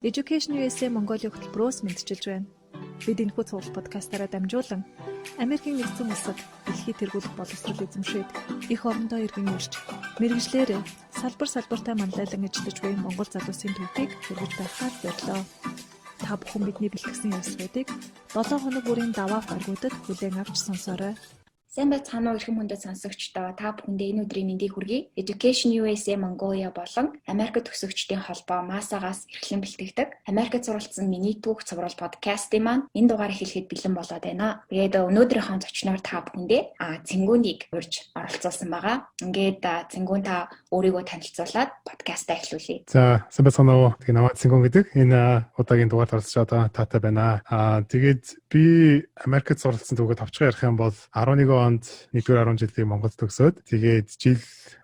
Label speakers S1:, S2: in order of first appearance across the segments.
S1: Education USA Mongolia хөтөлбөрөөс мэдчилж байна. Бид энэхүү цуглал подкастаараа дамжуулан Америкийн нэгдсэн улсад дэлхийд тэргуулах боловсрол эзэмшээд их орондоо иргэн ирж мэргэжлэр салбартай манлайлан ажиллаж буй Монгол залуусын төвийг хэрэгж байхаар зорилоо. Та бүхэн бидний бэлтгэсэн явцуудыг 7 хоног бүрийн даваа гаргуудад хүлээн авч сонсоорой.
S2: Сайн байцгаана уу эрхэм хүндэт сонсогчдоо. Та бүхэндээ энэ өдрийн мэндийг хүргэе. Education USA Mongolia болон Америк төгсөгчдийн холбоо MASA-гаас эрхлэн бэлтгэдэг Америкт суралцсан миний түүх цуврал подкастын маань энэ дугаар эхлэхэд бэлэн болоод байна. Тэгээд өнөөдрийнхөө зочноор та бүхэндээ Цэнгүүнийг урьж оролцуулсан байгаа. Ингээд Цэнгүүн та өөрийгөө танилцуулаад подкастаа эхлүүлье.
S3: За, сайн байцгаана уу. Тэгээ намайг Цэнгүүн гэдэг. Энэ удаагийн дугаард оролцож байгаа таатай байна. Тэгээд би Америкт суралцсан түүхээ товчхон ярих юм бол 11 онд 1-р 10 жилийн Монголд төгсөөд тэгээд жил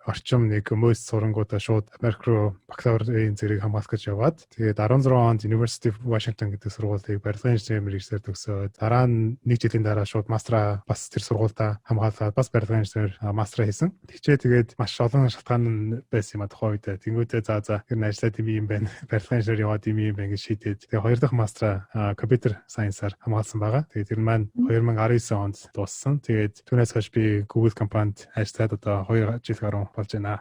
S3: орчим нэг мөс сурангуудаа шууд Америк руу бакалаврын зэрэг хамгаалах гэж яваад тэгээд 16 онд University of Washington гэдэг сургуулийг барилгын инженерийн мэргэжлэр төгсөөд дараа нь нэг жилийн дараа шууд мастера бас тэр сургуультай хамгаалаад бас барилгын инженер мастера хийсэн. Тэгчээ тэгээд маш олон шалтгаан байсан юм а тухайн үед. Тэнгүүдээ за тэр нь ажиллаад юм байна. Барилгын инженер яваад юм байна гэж шийдээд тэгээд хоёр дахь мастера computer science-аар хамгаалсан байгаа. Тэгээд тэр маань 2019 онд дууссан. Тэгээд түүнээс хойш би Google компанид ажиллаад одоо 2 жил гаруй болж байна.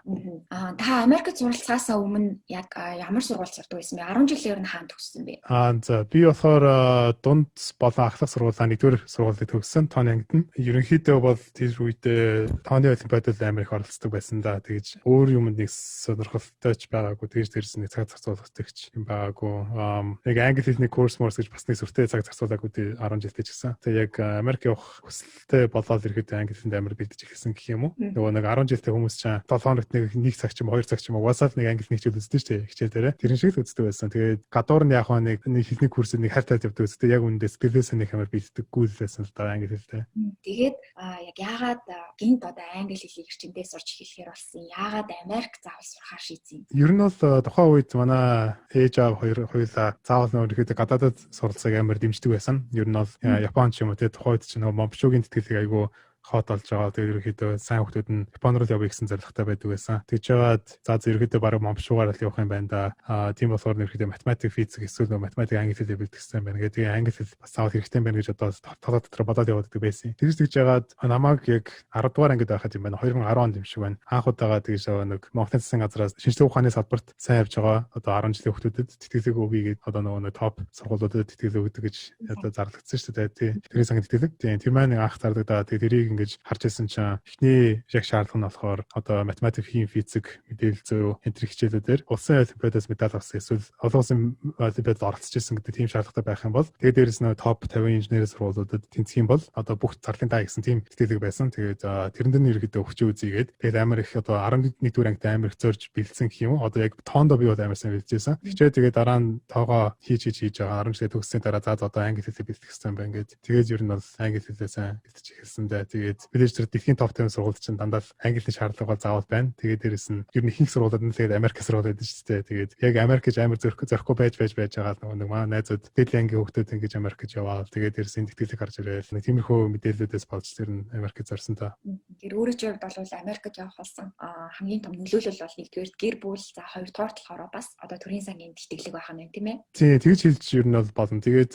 S2: Та Америкт суралцахаас өмнө яг ямар сургууль сурдаг байсан бэ? 10 жилээр нь хаана төгссөн бэ?
S3: За би болохоор дунд болон ахлах сургуулаа 1-р сургуулийг төгссөн. Тооны ангид нь. Ерөнхийдөө бол тэр үедээ тооны олимпиадад амар их оролцдог байсан да. Тэгэж өөр юмд нэг сонирхолтой ч байгаагүй. Тэгэж дээрс нэг цаг зарцуулгадаг ч юм байгаагүй. Яг англи хэлний курс морс гэж бас нэг сүртэй цаг зарцуулаагүй 10 жилтэй ч гэсэн. Тэгээ яг Америк явах хүсэлтэй болоод ирэхэд англи хэлэнд амар бэлдэж эхэлсэн гэх юм уу. Нөгөө нэг 10 жилтэй хүмүүс чинь 7 хоногт нэг цаг ч юм 2 цаг ч юм угаасаа нэг англи нэг ч үздэг шүү дээ. Хичээлээрээ. Тэрэн шиг л үздэг байсан. Тэгээд гадуур нь яг нэг хэлний курсыг нэг хальтаад явдаг гэсэн. Яг үүндээ специалист нэг амар бэлддэггүй л байсан л да англи хэлтэй.
S2: Тэгээд яг яагаад гинт одоо англи хэлийг эрчимдээ сурч эхлэхээр болсон? Яагаад Америк заавал сурахаар шийдсэн юм?
S3: Ер нь бол тухайн үед манай ээж аав хоёулаа заавал нөрөхдөө гадаадд суралцахыг амар дэмждэг байсан. Ер нь бол Япон ч юм уу те тухайн үед ч нөгөө момшуугийн тэтгэлэг айгүй хот олж байгаа. Тэгээд ерөөхдөө сайн хүмүүс нь Япон руу явъя гэсэн зорилготой байдаг байсан. Тэгж яваад ерөөхдөө баруун момшуугаар л явах юм байна да. Тийм болохоор ерөөхдөө математик, физик эсвэл математик англи хэлээр бэлтгэсэн байна. Тэгээд англи хэл бас заавал хэрэгтэй байна гэж одоо толгой дотор бодоод явдаг байсан. Тэгж яагаад намайг яг 10 дугаар ангид байхад юм байна. 2010 онд юм шиг байна. Анх удаага тэгж нэг Монголын засгийн газраас шинжлэх ухааны салбарт сайн явж байгаа. Одоо 10 жилийн хүмүүстэд тэтгэлэг өгье гэдэг одоо нөгөө топ сургуулиудад тэтгэлэг өгдөг гэж одоо зарлагдсан шүү дээ. Тэрний сангийн тэтгэлэг. Тэр маань анх зарлагдаа. Тэгээд тэрийг ингэж харж ирсэн чинь эхний яг шаардлага нь болохоор одоо математик, хим, физик, мэдээлэл зүй энэ төр хичээлүүдээр улсын олимпиадаас медаль авсан эсвэл олон улсын олимпиадад оролцож ирсэн гэдэг тийм шаардлагатай байх юм бол тэгээд дээрэс нь топ 50 инженерийн сургуулиудад тэнцэх юм бол одоо бүх зарлын даа гэсэн тийм тэтгэлэг байсан. Тэгээд тэрэн дээр ерөөдөө өгч үзьгээд тэгээд амар их одоо 11-р ангид амар их зорж бэлдсэн гэх юм уу. Одоо яг тоондоо би бол амар сайн бэлдсэн. Тэгчээ тэгээд дараа нь тоогоо хийж байгаа 10 жилээ төгссөний дараа за одоо англи хэлээр бэлдэх хэрэгтэй юм байна гэдэг. Тэгээд ер нь бол англи хэлээ сайн бэлдэж эхэлсэн дээ. Тэгээд мэдээж тэр дэлхийн топ 50 сургууль чинь дандаа английн шаардлага бол заавал байна. Тэгээд дээрэс нь ер нь ихэнх сургуулиуд нь тэгээд Америк сургуулиуд байдаг шүү дээ. Тэгээд яг Америк гэж амар зөрхгүй байж байгаа нэг манай найзууд дээдлийн ангийн хүүхдүүд ингэж Америк гэж яваа. Тэгээд дээрэс нь тэтгэлэг гарч ирэл. Нэг тиймэрхүү мэдээллүүдээс болж тэр нь Америк зорсон та.
S2: Тэр өөрөөр хувьд бол Америкт явах болсон хамгийн том нөлөөлөл бол нэгдүгээр гэр бүл, за хоёрдугаар болохоор бас одоо төрийн сангийн тэтгэлэг байх нь тийм ээ.
S3: Тийм тэгж хэлж ер нь бол болно. Тэгээд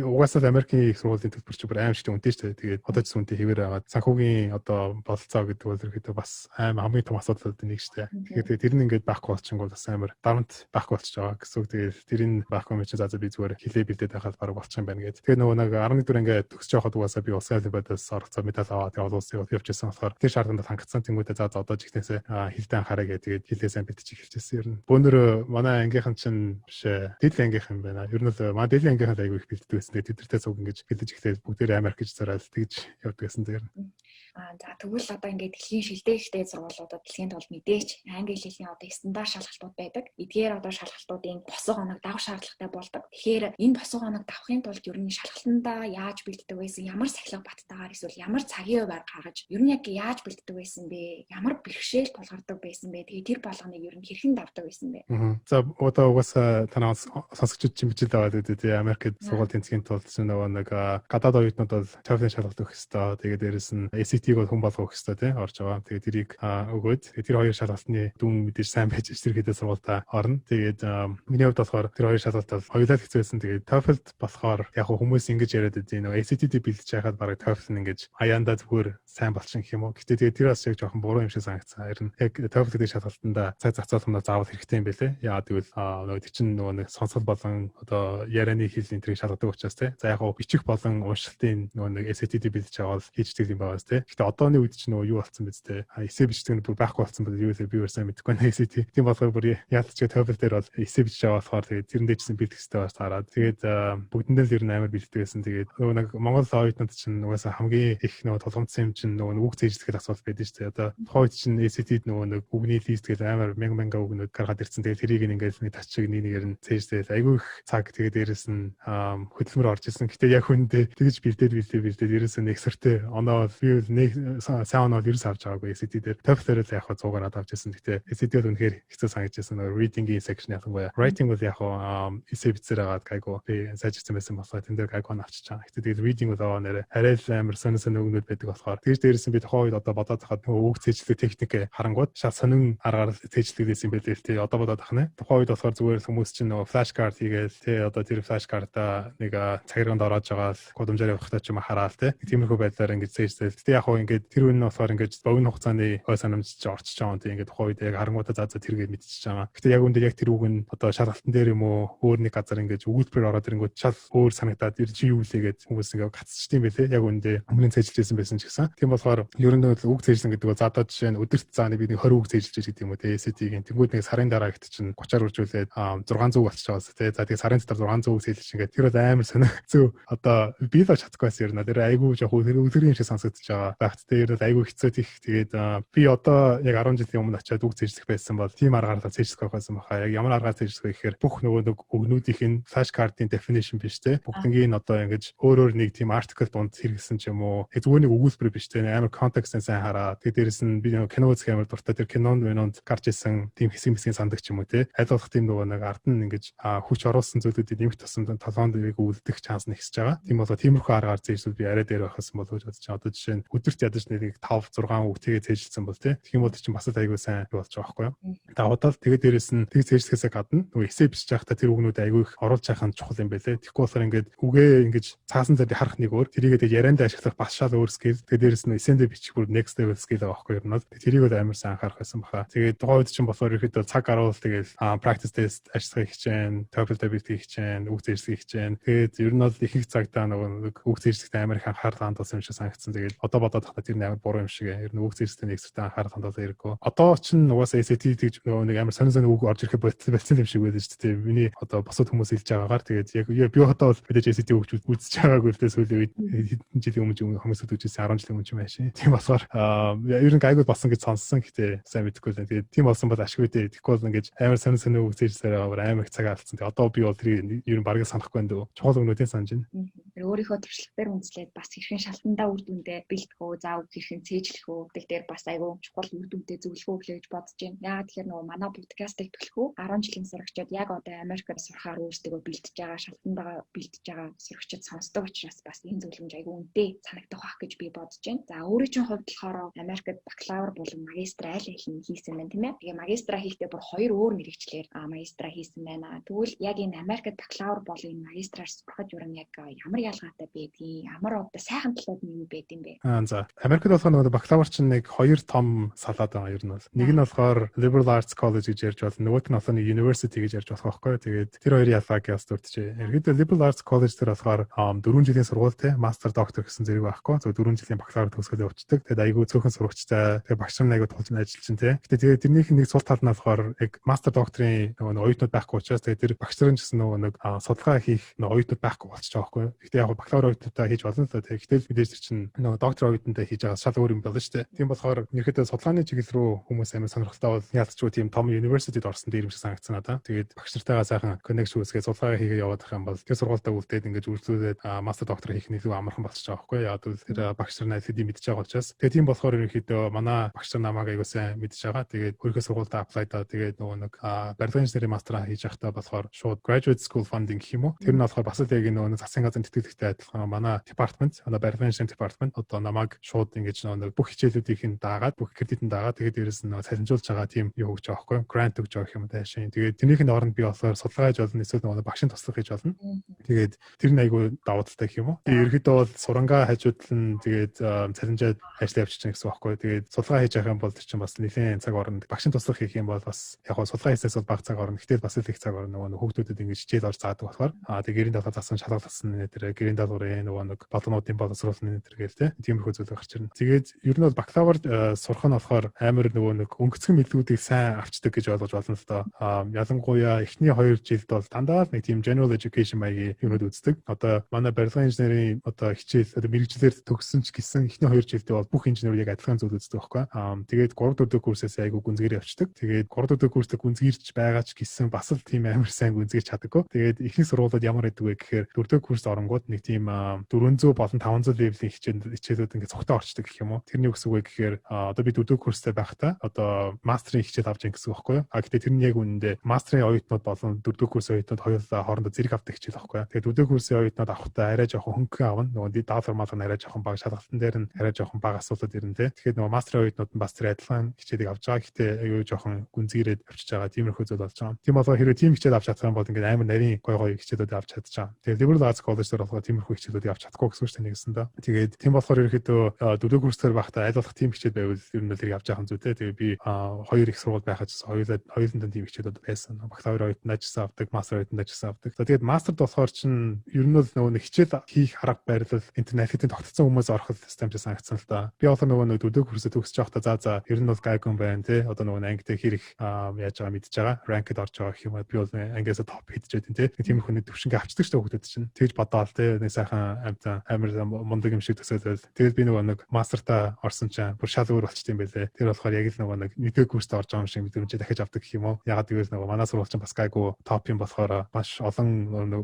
S3: угаасаа Америкийн их сургуулийн төлбөр чинь бүр амар шүү дээ үнэтэй шүү дээ. Тэгээд одоо ч үнэтэй хэвээр байгаа. Санхүүгийн одоо бололцоо гэдэг бол ерөөдөө бас хамгийн том асуудлууд нэг шүү дээ. Тэгэхээр тэр нь ингээд байхгүй болчихсон бол бас амар дарамт байхгүй болчихж байгаа гэсэн үг. Тэгээд тэр нь байхгүй юм чинь би зүгээр хилээ бэлдээд байхад баг болчих юм байна гэдэг. Тэгээд нөгөө нэг 11-р ингээд төгсөж явахад угаасаа би улсын олимпиадаас оролцоо медаль аваад тэгээд улсын явж байсан болохоор тэр шаардлаганд хангацсан тэнгуүдээ за одоо жигтээсээ хилдэ анхаараа гэдэг. Тэгээд хилээ сайн бэлтэж эхэлчихсэн ер нь. Бөөнөр манай ангийнхан чинь биш дээдлийн ангийнхан юм байна. Ер нь л манай дээдлийн ангийнхан айгүй их бэлддэг байсан. Тэгээд тэдэртэй цуг ингэж бэлдэж эхлээд бүгдээр Америк гэж зориод тэгж явдаг гэсэн зэрэг.
S2: За тэгвэл одоо ингээд дэлхийн шилдээгчтэй сургуулиудад дэлхийн тулд мэдээч англи хэлний одоо стандарт шалгалтууд байдаг. Эдгээр одоо шалгалтуудын босго хоног давах шаардлагатай болдог. Тэгэхээр энэ босго хоног давахын тулд ер нь шалгалтандаа яаж бэлддэг байсан? Ямар сахилга баттайгаар эсвэл ямар цагийн хуваар гаргаж ер нь яг яаж бэлддэг байсан бэ? Ямар бэрхшээл тулгардаг байсан бэ? Тэгээ тэр болгоныг ер нь хэрхэн давдаг байсан бэ?
S3: За одоо угаасаа танаас сонсогчд чинь бичил аваад өгдөө тий Америкт сургууль тэнцгийн тулд нөгөө нэг гадаад оюутнууд бол TOEFL шалгалт өгөх ёстой. Тэгээд дээрэс нь SAT ACT-г бол хүн болгох хэрэгтэй тий орж байгаа. Тэгээд тэрийг өгөөд тэр хоёр шалгалтны дүн мэдээж сайн байж тэрхээдээ сургуультаа орно. Тэгээд миний хувьд болохоор тэр хоёр шалгалт бол хоёулаа л хэцүүсэн. Тэгээд TOEFL-д болохоор яг хүмүүс ингэж яриад байдیں۔ Нөгөө ACT-д бэлдэж байхад бараг TOEFL ингэж аяанда зүгээр сайн болчихно гэх юм уу. Гэтэ тэгээд тэр бас яг жоохон буруу юм шиг санагдсан. Харин яг TOEFL-д шалгалтанда цаг зах зээлтнаа заавал хэрэгтэй юм байлээ. Яагаад гэвэл нөгөө тэр чинь нөгөө нэг сонсол болон одоо ярианы хэл энэ тэрийг шалгадаг учраас тий. За яг бичих болон уншилтын нөгөө нэг SAT-д бэлдэж байгаа бол хийждэг юм байгаас тий. Гэтэ одооны үед чинь нөгөө юу болсон биз дээ. Эсэ бичдэг нь бүр байхгүй болсон бол юу вэ? Би өөрөө сайн мэдэхгүй байна SAT. Тийм болохоор бүр яалтч TOEFL дээр бол эсэ бичиж байгаа болохоор тэгээд тэрэндээ ч гэсэн бэлдэх хэрэгтэй бас хараад. Тэгээд бүгдэндээ л ер нь амар бэлддэг байсан. Тэгээд нөгөө нэг Монгол оюутнууд чинь нугасаа хамгийн их нөгөө тулгамдсан юм чинь нөгөө үг зээжлэх асуудал байдаг шүү дээ. Одоо тухайд чинь SAT-д нөгөө нэг үгний лист гэдэг амар мянга үгнүүд гаргаад ирсэн. Тэгээд тэрийг ингээд нэг тачиг нэгээр нь цээжлээ. Айгүй их цаг тэгээд дээрэс нь хөдөлмөр орж исэн. Гэтэ яг хүндээ тэгж бэлдээд дээрэс нь экспертэй оноо би нэг сайн оноо ерөөс авч байгаагүй SAT дээр. TOEFL дээр яг 100-аар авч ирсэн. Гэтэ SAT бол үнэхээр хэцүү санагдчихсан. Reading-ийн section ялангуяа. Writing бол яг эсэ бичсээр агаад гайгүй би сайжирсан байсан болохоор тэн дээр гайгүй авчиж байгаа. Гэтэ тэгээд reading бол нэрэ арай л амар сонин үгнүүд байдаг болохоор тэгж дээрэс нь би тухайн үед одоо бодоод хахад үг цээжлэх техник харангууд шал сонин аргаар цээжлэгдсэн юм байлээ л тий. Одоо бодоод ахна. Тухайн үед болохоор зүгээр хүмүүс чинь нөгөө flash card хийгээл тий одоо тэр flash card-а нэг цагирганд ороод байгаа л гудамжаар явахтаа ч юм хараал тий. Тиймэрхүү байдлаар ингэж цээжлээ. Гэтэ яг ингээд тэр үн нь болохоор ингэж богино хугацааны ой санамжиж орчиж байгаа юм тий. Ингээд тухайн үед яг харангуудаа заа тэргээд мэдчихэж байгаа. Гэтэ яг үндэ яг тэр үг нь одоо шалгалтан дээр юм уу өөр нэг газар ингэж өгүүлбэр ороод ирэнгүүт шал өөр санагдаад ир чи юу лээгээд хүмүүс ингээд гацчихдээ юм байлээ. Яг үндэ өмнө цээжилжсэн байсан ч гэсэн. Тийм болохоор ерөнхийдөө үг цээжлэн гэдэг бол за одоо жишээ нь өдөрт зааны бид нэг 20 үг цээжилж гэдэг юм уу тий. SAT-ийн тэнгууд нэг сарын дараа гэт чинь 30-аар үржүүлээд 600 болчих жоос тий. За тэгээ сарын дотор 600 үг цээжилж ингээд тэр бол амар сонирхолтой. Одоо би л чадахгүй байсан юм. Тэр айгүй жоох өдөрийн шиг сонсогдож байгаа. Багт тэр бол айгүй хэцүү тийх. Тэгээд би одоо яг 10 жилийн өмнө очиад үг цээжлэх байсан бол тийм аргаар цээжлэх байсан баха. Яг ямар аргаар цээжлэх вэ гэхээр бүх нөгөө нэг өгнүүдийнх нь flash card-ийн definition биш тий. Бүгднийг одоо ингэж өөр нэг тийм article донд хэрэгсэн ч юм уу. Зүгээр нэг өгүүлбэр биш тий. Амар context-ийг сайн хараа. Тэгээд дээрэс нь би кино үзэх амар дуртай. Тэр кинонд гарч исэн тийм хэсэг сандаг ч юм уу тий. Аль болох тийм нөгөө нэг ард нь ингэж хүч оруулсан зүйлүүдийг нэмэх тусам толгоонд ирэх үлдэх шанс нь ихсэж байгаа. Тийм болоо тиймэрхүү аргаар зээжлүүл би арай дээр байхсан болов гэж бодож байна. Одоо жишээ нь өдөрт ядаж нэг 5 6 үг тэгээ зээжилсэн бол тий. Тэгэх юм бол чинь бас л айгүй сайн болж байгаа байхгүй юу. За одоо тэгээд дээрэс нь тэг зээжлэхээсээ гадна нөгөө эсэ бичиж байхдаа тэр үгнүүд айгүй их оруулж байгаа нь чухал юм байлээ. Тэгэхгүй болохоор ингээд үгээ ингэж цаасан зэрэг харах нэг өөр тэрийгээ тэг ярианд ашиглах бас шал өөр скил. Тэгээд дээрэс нь эсэндээ бичих бүр next level skill байгаа байхгүй юу. Тэрийг бол амар сайн анхаарах байсан баха. Тэгээд тухайд чинь болохоор ихэд цаг гаруул тэгээд practice test ажиллахыг хичээн, TOEFL бэлтгэх хичээн, үг зээжлэх хичээн. Тэгээд ер нь бол их их цагтаа нөгөө үг зээжлэхтэй амар их анхаарал хандуулсан юм шиг санагдсан. Тэгээд одоо бодоод тахта тэр амар буруу юм шиг. Ер нь үг зээжлэхтэй нэг зэрэг анхаарал хандуулсан хэрэггүй. Одоо чинь нугасаа SAT гэж нөгөө нэг амар сонин үг орж ирэх болцсон юм шиг байдаг шүү дээ. Миний одоо босод хүмүүс хэлж байгаагаар тэгээд яг би одоо бол мэдээж SAT үг үзэж байгаагүй л дээ сүүлийн үед хэдэн жилийн өмнө хүмүүсд үзсэн 10 жилийн өмнө юм байна шээ. Тийм болохоор ер нь гайгүй болсон гэж сонссон гэхдээ сайн мэдэхгүй л. Тэгээд тийм болсон бол ашиггүй дээ. Тэгэхгүй бол ингэж амар сонин үг зээжсээр амар их цаг алдсан. Тэгээд одоо би бол тэрийг ер нь бараг санахгүй байна дөө. Чухал өгнүүдийн санаж байна.
S2: Өөрийнхөө туршлагатаар үндэслээд бас хэрхэн шалтандаа үр дүндээ бэлтгэх үү, заав хэрхэн цээжлэх үү гэдэг дээр бас айгүй чухал үр дүндээ зөвлөгөө өглөө гэж бодож байна. Яагаад тэгэхээр нөгөө манай подкастыг төлөхөө 10 жилийн сурагчид яг одоо Америкт сурахаар өөрсдөө бэлтэж байгаа, шалтандаа бэлтэж байгаа сурагчид сонсдог учраас бас энэ зөвлөмж айгүй үнэтэй санагдах байх гэж би бодож байна. За өөрийн чинь хувьд болохоор Америкт бакалавр болон магистр аль аль нь хийсэн байна тийм ээ. Тэгээ магистра хийхдээ бүр хоёр өөр мэргэжлэр магистра хийсэн байна. Тэгвэл яг энэ Америкт бакалавр болон магистраар сурахад юу яг ямар ялгаатай байдгийг, ямар одоо сайхан талууд нь юу байд юм бэ?
S3: За Америкт болохоор нөгөө бакалавр чинь нэг хоёр том салаад байгаа ер нь бол. Нэг нь болохоор Liberal Arts College гэж ярьж байна. Нөгөөх нь болохоор University гэж ярьж болох байхгүй. Тэгээд тэр хоёр ялгааг яс дурдчихэ. Ерөнхийдөө Liberal Arts College дээр болохоор 4 жилийн сургуультай master doctor гэсэн зэрэг байхгүй. зөв 4 жилийн бакалавр төгсгөлөө явуулдаг. Тэгээд айгүй цөөхөн сурагчтай. Тэгээд багш нар айгүй тулж ажиллаж чинь тий. Гэтэ тэгээд тэрнийх нэг сул тал нь болохоор яг master doctor-ийн нөгөө оюутнууд байхгүй учраас тэгээд тэр багш нарын ч гэсэн нөгөө нэг судалгаа хийх нөгөө оюутнууд байхгүй болчих жоох байхгүй. Гэтэ яг бакалавр оюутнуудаа хийж болно л да. Гэтэл мэдээж тэр чинь нөгөө доктор оюутнуудаа хийж байгаа шал өөр юм байна шүү дээ. Тийм болохоор ерөнхийдөө судалгааны чиглэл рүү хүмүүс амар сонирхолтой бол яалтчгүй тийм том university-д орсон дээр юм шиг санагдсан надаа. Тэгээд багш нартайгаа сайхан connection үүсгээд судалгаа хийгээ яваад байх юм бол тэр сургуультаа үлдээд ингэж үйлчлүүлээд master doctor хийх нэг амархан болчих жоох байхгүй. Яг л тэр багш нар найзлуудыг мэдчихэж байгаа учраас. Тэгээд тийм болохоор ерөнхийдөө манай багш нар намайг аягүй сайн мэдчихэж байгаа. Тэгээд өөрийнхөө сургуультаа apply даа. Тэгээд нөгөө нэг барилгын инженерийн мастера хийж байхдаа болохоор шууд graduate school funding гэх юм уу. Тэр нь болохоор бас л яг нөгөө засгийн газрын тэтгэл хэлэхтэй адилхан манай департамент, барилгын инженерийн департамент одоо намайг шууд ингэж нэг бүх хичээлүүдийг нь дагаад, бүх кредитэн дагаад тэгээд дээрэс нь салинжуулж байгаа тийм юу гэж байгаа байхгүй грант өгж байгаа юм даашин. Тэгээд тэрнийхэн оронд би болохоор судалгаа хийж болно, эсвэл нэг багшийн туслах хийж болно. Тэгээд тэр нь айгүй давуу талтай гэх юм уу. Тэгээд ерөөдөө бол сурангаа хажуудлан тэгээд салинжаад ажиллаж явчих чинь гэсэн байхгүй. Тэгээд судалгаа хийж явах юм бол тэр чинь бас нэлийн цаг оронд багшийн туслах хийх юм бол бас яг гоо судалгаа хийсээс бол бага цаг орно. Гэтэл бас их цаг орно нөгөө хүүхдүүдэд ингэж хичээл орж заадаг болохоор тэгээд гэрийн даалгавар засан шалгалтсан тэр гэрийн даалгаврын нөгөө нэг болгонуудын боловсруулалтын тэр гээл тиймэрхүү зүйл гарч ирнэ. Тэгээд ер нь бол бакалавр сурах нь болохоор амар нөгөө нэг өнгөцгөн мэдлгүүдийг сайн авчдаг гэж ойлгож байна л доо. Ялангуяа эхний 2 жилд бол дандаа нэг тийм general education маягийн юмуд үздэг. Одоо манай барилгын инженерийн одоо хичээл одоо мэрэгчлэр төгссөн ч гэсэн эхний 2 жилдээ бол бүх инженерүүд яг адилхан зүйл үздэг байхгүй. Тэгээд 3 4 курсээс айгүй гүнзгийр явцдаг. Тэгээд 3 4 курстэй гүнзгийрч байгаа ч гэсэн бас л тийм амар сайн гүнзгийрч чаддаггүй. Тэгээд ихний сургуулиуд ямар гэдэг вэ гэхээр 4 курст оронгууд нэг тийм 400 болон 500 левлийн хичээлүүд ингээд цогтой орчдөг гэх юм уу. Тэрний үгс үг вэ гэхээр одоо би 4 курстэй байхдаа одоо мастрын хичээл авч ийн гэсэн үг байхгүй юу. Гэхдээ тэр нь яг үнэндээ мастрын оюутнууд болон 4 курсын оюутнууд хоёулаа хоорондоо зэрэг авдаг хичээл байхгүй юу. Тэгээд 4 курсын оюутнууд авахдаа арай жоохон хөнгөн авна. Нөгөө даалгавар малгын арай жоохон бага, шалгалтын дээр нь арай жоохон бага асуудал ирнэ те. Тэгэхээр нөгөө мастрын оюутнууд нь бас тэр адилхан хичээлийг авч байгаа. Гэхдээ аюу жоохон гүнзгийрээд авчиж байгаа. Тиймэрхүү зүйл болж байгаа. Тийм болохоор хэрэв тийм хичээл авч чадах юм бол ингээд амар нарийн гой гой хичээлүүд авч чадчих байгаа. Тэгээд liberal arts college дээр болохоор тиймэрхүү хичээлүүдийг авч чадахгүй гэсэн үг шүү дээ нэгсэн доо. Тэгээд тийм болохоор ерөөхдөө 4 курсээр байхдаа аль болох тийм хичээл байвал ер нь л хэрэг авч байгаа юм зүйтэй. Тэгээд би 2 их сургууль байхад хоёулаа тийм хичээлүүд байсан. Бакалавр оюутан ажилласан авдаг, мастер оюутан ажилласан авдаг. За тэгээд мастерд болохоор чинь ер нь л нөгөө нэг хичээл хийх арга барил интернетийн тогтцсон хүмүүс орох систем гэж санагдсан л да. Би болохоор нөгөө нэг 4 курсээ төгсөж байхдаа за ер нь бол гайгүй байна те. Одоо нөгөө ангитай хэрэг яаж байгаа мэдж байгаа. Ranked орж байгаа гэх юм аа би бол ангиасаа топ хийдэж байдیں۔ Те. Тийм их хүний төвшингээ авчдаг шүү дээ хүмүүс чинь. Тэгж бодоол те. Нэг сайхан амар мундаг юм шиг төсөөлөл. Тэгээд би нөгөө нэг мастертаа орсон чинь бүр шал өөр болчихсон юм байлээ. Тэр болохоор яг л нөгөө нэг нэгдүгээр курст орж байгаа юм шиг мэдрэмж дахиж авдаг гэх юм уу. Ягаад гэвэл нөгөө манай сургууль чинь бас гайгүй топ юм болохоор маш олон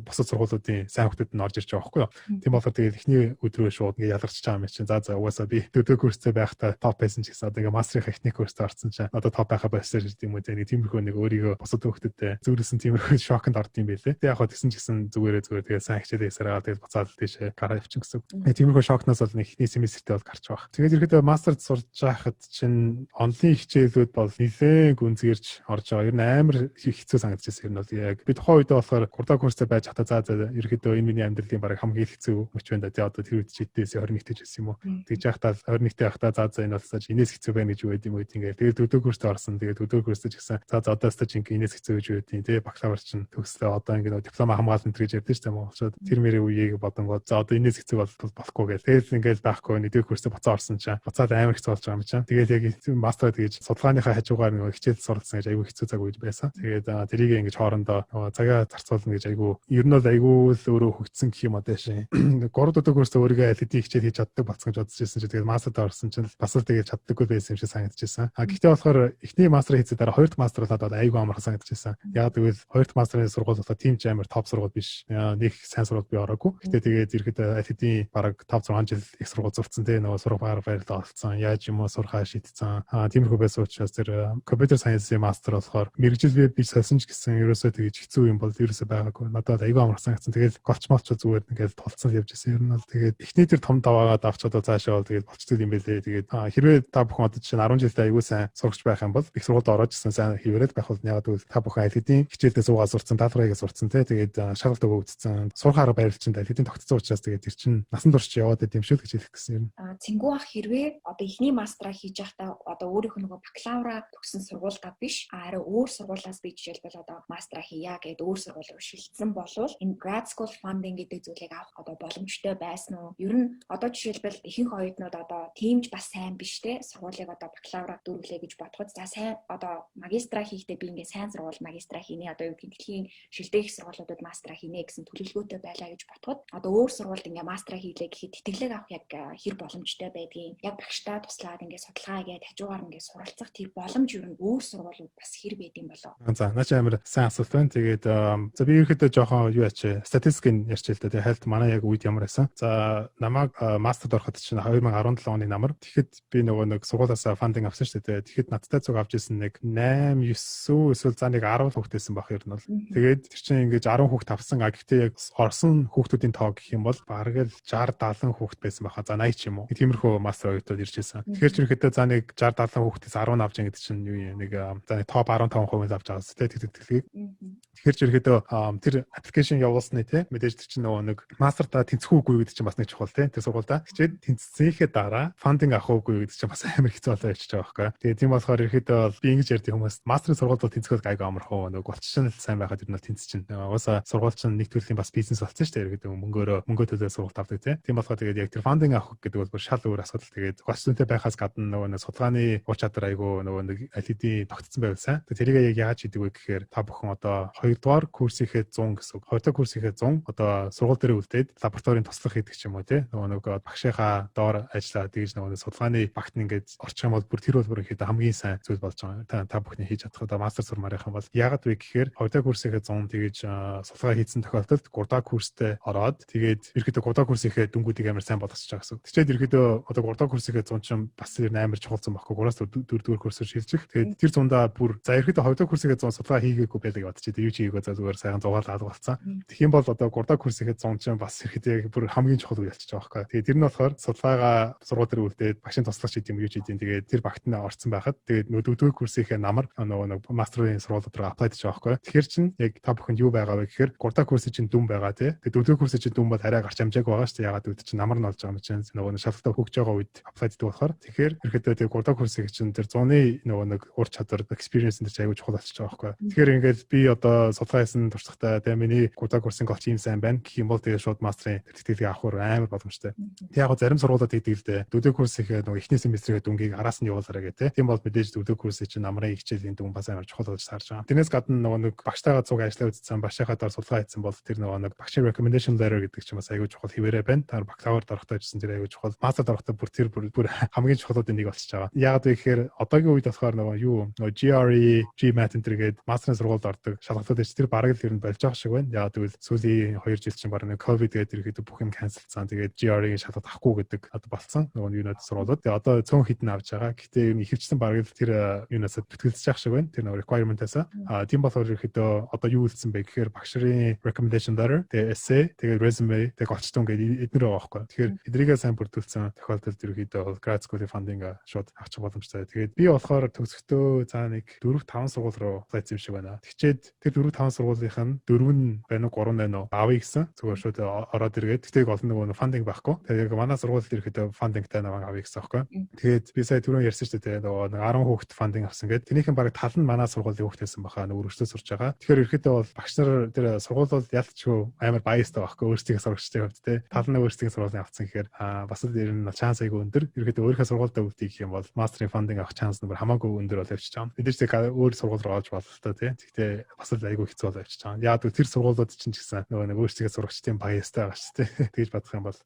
S3: бусад сургуулиудын сайн хүмүүсд нь орж ирж байгаа байхгүй юу. Тийм болохоор тэгээд эхний өдрөө шууд ингээ ялгарч байгаа юм чинь. За угаасаа би 4 курстэй байхдаа топ байсан ч гэсэн одоо ингээ мастрын эхний курст орсон чинь одоо топ байхаа болсоор юм уу. Нэг тиймэрхүү нэг өөрийгөө бусад хүмүүстэй зүрхсэн тиймэрхүү шоконд орд юм байлээ. Тэгээд яг хаа тэгсэн ч гэсэн зүгээр тэгээд сайн хичээлээ сараа тэгээд буцаад тийшээ гараа явчихсан гэсэн. Тиймэрхүү шокноос бол нэг эхний семестртээ бол гарч байгаа. Тэгээд ерөөдөө мастерд сурж байхад чинь онлайн хичээлүүд бол нэлээд гүнзгийрч орж байгаа. Ер нь амар хэцүү санагдчихсан. Ер нь бол яг би тухайн үедээ болохоор 3 курстэй байж хата за ерөөдөө энэ миний амьдралын баг хамгийн хэцүү мөч байна да. Тэгээд одоо тэр үед чидээс 21-т байсан юм уу. Тэгж яхтаа 21-т яхтаа за энэ болсоо инээс хэцүү байна гэж үгээд юм уу ингээд. Тэгээд 4 курстэй орсон. Тэгээд 4 курстэй ч гэсэн за одоостой чинь инээс хэцүү гэж үгээд тийм бакалавр чинь төгслөө одоо ингээд диплом хамгаалалт гэж ярьдэн шүү дээ монголчууд. Тэр мэрээ үеийг бодонгоо за одоо инээс хэцүү болохгүй гэл. Тэгээд ингээд байхгүй 1-р курстэй буцаа орсон чинь буцаад амар хэцүү болж байгаа юм чинь. Тэгээд яг мастер тэгэж судалгааныхаа хажуугаар нэг хичээл суралцсан гэж айгүй хэцүү цаг үед байсан. Тэгээд тэрийг ингэж хоорондоо цагаа зарцуулна гэж айгүй ер нь бол айгүй л өөрөө хөгжсөн гэх юм одоо шин. 3-4 курстэй өөрийгөө аль хэдийн хичээл хийж чаддаг болсон гэж бодож байсан чинь тэгээд мастерд орсон чинь бас л тэгээд чаддаггүй байсан юм шиг санагдчихсан. Гэхдээ болохоор эхний мастер хийсэн дараа 2 дахь мастер болоод айгүй амархан санагдчихсан. Яг тэгвэл 2 дахь мастерын сургууль болоо тийм ч амар топ сургууль биш. Нэг сайн сургууль би ороогүй. Гэхдээ тэгээд ирэхэд аль хэдийн бараг 5-6 жил их сургууль зурцсан те нөгөө сургуугаар баярлал олцсон. Яаж юм уу сурхаа шийдсэн. Тиймэрхүү байсан учраас тэр компьютер сайенсийн мастер болохоор мэрэгжил би сольсон ч гэсэн ерөөсөө тэгэж хэцүү юм бол ерөөсөө байгаагүй. Надад айгүй амарсан гэсэн. Тэгээд голч молч зүгээр ингээд толцсон явж байсан. Ер нь бол тэгээд эхний тэр том даваагаад авч одоо цаашаа бол тэгээд болцдог юм байлээ. Тэгээд хэрвээ та бүхэн одоо жишээ нь 10 жилдээ айгүй сайн сурагч байх юм бол их сургуульд ороод ирсэн сайн хийвэрэл байх бол яг тэгвэл та бүхэн аль хэдийн хичээлдээ суугаад сурцсан, даалгаврыг сурцсан те. Тэгээд шалгалт өгөө үзсэн. Сурахаараа баярлчихсан. Аль хэдийн тогтцсон учраас тэгээд тэр чинь насан турш яваад байт юм шиг гэж хэлэх гэсэн юм.
S2: Цэнгүү ах хэрвээ одоо эхний мастраа хийж байхдаа одоо өөрийнх нь нөгөө бакалавра төгссөн сургуультай биш арай өөр сургуулиас би жишээлбэл одоо мастраа хийя гэдээ өөр сургууль руу шилжсэн болвол энэ grad school funding гэдэг зүйлийг авах одоо боломжтой байсан уу? Ер нь одоо жишээлбэл ихэнх оюутнууд одоо тиймж бас сайн биш те сургуулийг одоо бакалавра дүүрлээ гэж бодоход за сайн одоо магистра хийхдээ би ингээ сайн сургууль магистра хийнэ одоо юу гэх дэлхийн шилдэг сургуулиудад мастра хийнэ гэсэн төлөвлөгөөтэй байлаа гэж бодоход одоо өөр сургуульд ингээ мастра хийлээ гэхэд тэтгэлэг авах яг хэр боломжтой байдгийг яг багштай туслаад ингээ судалгаа хийгээд хажуугаар ингээ суралцах тэр боломж ер нь өөр сургуулиуд бас хэр байд юм болоо.
S3: За наач амар сайн асуулт байна. Тэгээд за би ерөөхдөө жоохон юу ячаа статистикийн ярьчих л да. Тэгээд хальт манай яг үед ямар байсан. За намайг мастерд ороход чинь 2017 оны намар. Тэгэхэд би нөгөө нэг сургуулиасаа фандинг авсан шүү дээ. Тэгэхэд надтай цуг авч ирсэн нэг 8 9 эсвэл за нэг 10 хүүхдээсэн баг ер нь бол. Тэгээд тэр чинь ингэж 10 хүүхд авсан. Гэхдээ яг орсон хүүхдүүд хүүхдүүдийн тоо гэх юм бол бараг л 60 70 хүүхэд байсан байхаа. За 80 ч юм уу. Тиймэрхүү мастер оюутнууд ирж байсан. Тэгэхээр ч ирэхдээ за нэг 60 70 хүүхдээс 10 авч ингээд чинь юу юм нэг за нэг топ 15% авч байгаа зү тэтгэлгийг. Тэгэхээр ч ирэхдээ тэр аппликейшн явуулсны тий мэдээж тэр чинь нөгөө нэг мастер та тэнцэхүүгүй гэдэг чинь бас нэг чухал тий тэр сургуультай. Хичээд тэнцсэнийхээ дараа фандинг авах уугүй гэдэг чинь бас амар хэцүү болоо явчихж байгаа байхгүй. Тэгээ тийм болохоор ирэхдээ бол би ингэж ярьдаг хүмүүс мастерын сургуульд тэнцэхөд гайг амархуу нөгөө болчихсон сайн байхад ер нь тэнцэж чинь. Угаасаа сургууль чинь нэг төрлийн бас бизнес болсон шүү дээ ирэхдээ мөнгөө төлөө сургуульд авдаг тий. Тийм болохоор тэгээд яг тэр фандинг авах гэдэг бол бүр шал өөр асуудал. Тэгээд госчтой байхаас гадна нөгөө нэг судалгааны ур чадвар айгу нөгөө нэг LED тогтцсон байвал сайн. Тэгээд тэрийг яг яаж хийдэг вэ гэхээр та бүхэн одоо 2 дугаар курсийнхээ 100 гэсэн. 2 дугаар курсийнхээ 100 одоо сургууль дээр үлдээд лабораторийн туслах хийдэг ч юм уу тий. Нөгөө нэг багшийнхаа доор ажиллаад тэгж нөгөө судалгааны багт ингээд орчих юм бол бүр тэр бол бүр ихэд хамгийн сайн зүйл болж байгаа. Та бүхний хийж чадах одоо мастер сурмаар юм бол яагаад вэ гэхээр 2 дугаар курсийнхээ 100 тэгж судалгаа хийсэн тохиолдолд 3 дугаар курстэй ороод тэгээд ерөөдөө 3 дугаар курсийнхээ дүнгуудыг амар сайн болгочихж байгаа гэсэн. Тэгчээд ерөөдөө одоо 3 дугаар курсийнхээ 100 ч бас амар чухалсан байхгүй 3-аас 4 дугаар курсээр шилжих. Тэгээд тэр 100-аа бүр за ерөөдөө 2 дугаар курсийнхээ 100 судалгаа хийгээгүй байдаг яваад чи тэр юу ч хийгээгүй за зүгээр сайхан зугаал алгуулсан. Тэгэх юм бол одоо 3 дугаар курсийнхээ 100 ч бас ерөөдөө бүр хамгийн чухал үйл болчихж байгаа байхгүй. Тэгээд тэр нь болохоор судалгаагаа сургууль дээр үлдээд багшийн туслах шийд юм юу ч хийдин. Тэгээд тэр багт нь орцсон байхад тэгээд нөгөө 4 дугаар курсийнхээ намар нөгөө мастерын сургуулиуд руу аплайд хийж байгаа байхгүй. Тэгэхээр чин яг та бүхэнд юу байгаа вэ гэхээр 3 дугаар курсын чинь дүн байгаа тий. Тэгээд 4 дугаар курсын чинь дүн бол арай гарч амжааг байгаа шүү дээ. Ягаад гэвэл чинь намар нь олж байгаа юм чинь нөгөө шалгалтаа хөгж байгаа үед аплайд хийдэг болохоор. Тэгэхээр ерөөдөө тэгээд 3 дугаар курсыг чинь тэр 100-ны нөгөө нэг ур чадвар experience энэ чинь аягүй чухал болчихж байгаа байхгүй. Тэгэхээр ингээд би одоо судалгаа хийсэн туршлагатай тэгээд миний 3 дугаар курсын голч юм сайн байна гэх юм бол тэгээд шууд мастерын тэтгэлгийг авах амар боломжтой. Тэг яг зарим сургуулиуд хийдэг л дээ. 4 дугаар курсийнхээ нөгөө эхний семестрийн дүнгийг араас нь явуулаарай гэдэг. Тийм бол мэдээж 4 дугаар курсын чинь намрын хичээлийн дүн бас амар чухал болж сарж байгаа. Тэрнээс гадна нөгөө нэг багштайгаа цуг ажиллаа үзсэн багшийнхаа доор судалгаа хийсэн бол тэр нөгөө нэг багшийн recommendation letter гэдэг чинь бас аягүй чухал хിവэрэ байна. Та бакалавр дорохтой гэсэн тэр аягүй чухал. Мастер дорохтой бүр тэр бүр хамгийн чухлуудын нэг болчихж байгаа. Яагаад вэ гэхээр одоогийн үед болохоор нөгөө GRE, GMAT энтергээд мастерын сургуульд ордог шалгалтууд ч тэр бараг л ер нь болж байгаа шиг байна. Яагаад гэвэл сүүлийн 2 жил чинь бараг нэг ковид гэдэг ирэхэд бүх юм канселсан. Тэгээд GRE-ийн шалгалт авахгүй гэдэг одоо болсон. Нөгөө юунод сургуулиуд. Тэгээд одоо цөөн хитэн авч байгаа. Гэхдээ ер нь ихэвчлэн бараг л тэр юунаас тэтгэлцэж байгаа шиг байна. Тэр нөгөө requirement-аас. Тийм болохоор ирэхэд одоо юу үлдсэн бэ гэхээр багшрын recommendation letter, тэгээд essay, тэгээд resume, тэгээд голч дүн гэдэг эднэр байгаа байхгүй. Тэгэхээр эдрийгээ сайн бүрдүүлсэн тохиолдолд ерөөдөө grad school-ийн funding шууд авчих боломжтой. Тэгээд би болохоор төгсөхдөө цаа нэг 4-5 сургууль руу apply хийсэн шиг байна. Тэгчээд тэр 4-5 сургуулийнх нь 4 байна уу 3 байна уу авъя гэсэн. Зүгээр шууд ороод иргээд тэгтээ олон нөгөө funding байхгүй. Тэгээд манай сургуульд ерөөдөө fundingтай наваа авъя гэсэн байхгүй. Тэгээд би сая түрүүн ярьсан шүү дээ. Нөгөө 10 хүүхэд funding авсан гэдэг. Тэрнийхэн бараг тал нь манай сургуулийн хүүхдээсэн баха нөгөө өргөжлөө сурж байгаа. Тэгэхээр ерөөдөө бол багш нар тэр сургууль бол ялцчгүй амар баястай байхгүй. Өөрсдийнхээ сурагчтай хувьд те тал нь өөрсдийнхээ сургуулийн авсан гэхээр бас л ер нь шанс айгүй өндөр. Ерөөдөө өөрийнхөө сургуультай үлдэх юм бол мастерын funding авах шанс нь хамаагүй өндөр бол явчихж байгаа. Бид ч өөр сургууль руу олж болох та тий. Гэхдээ бас л айгүй хэцүү бол явчихж байгаа. Яг тэр сургуулиуд чинь ч гэсэн нөгөө нэг өөрсдийнхээ сурагчдын баястай байгаа шүү дээ. Тэгж бодох юм бол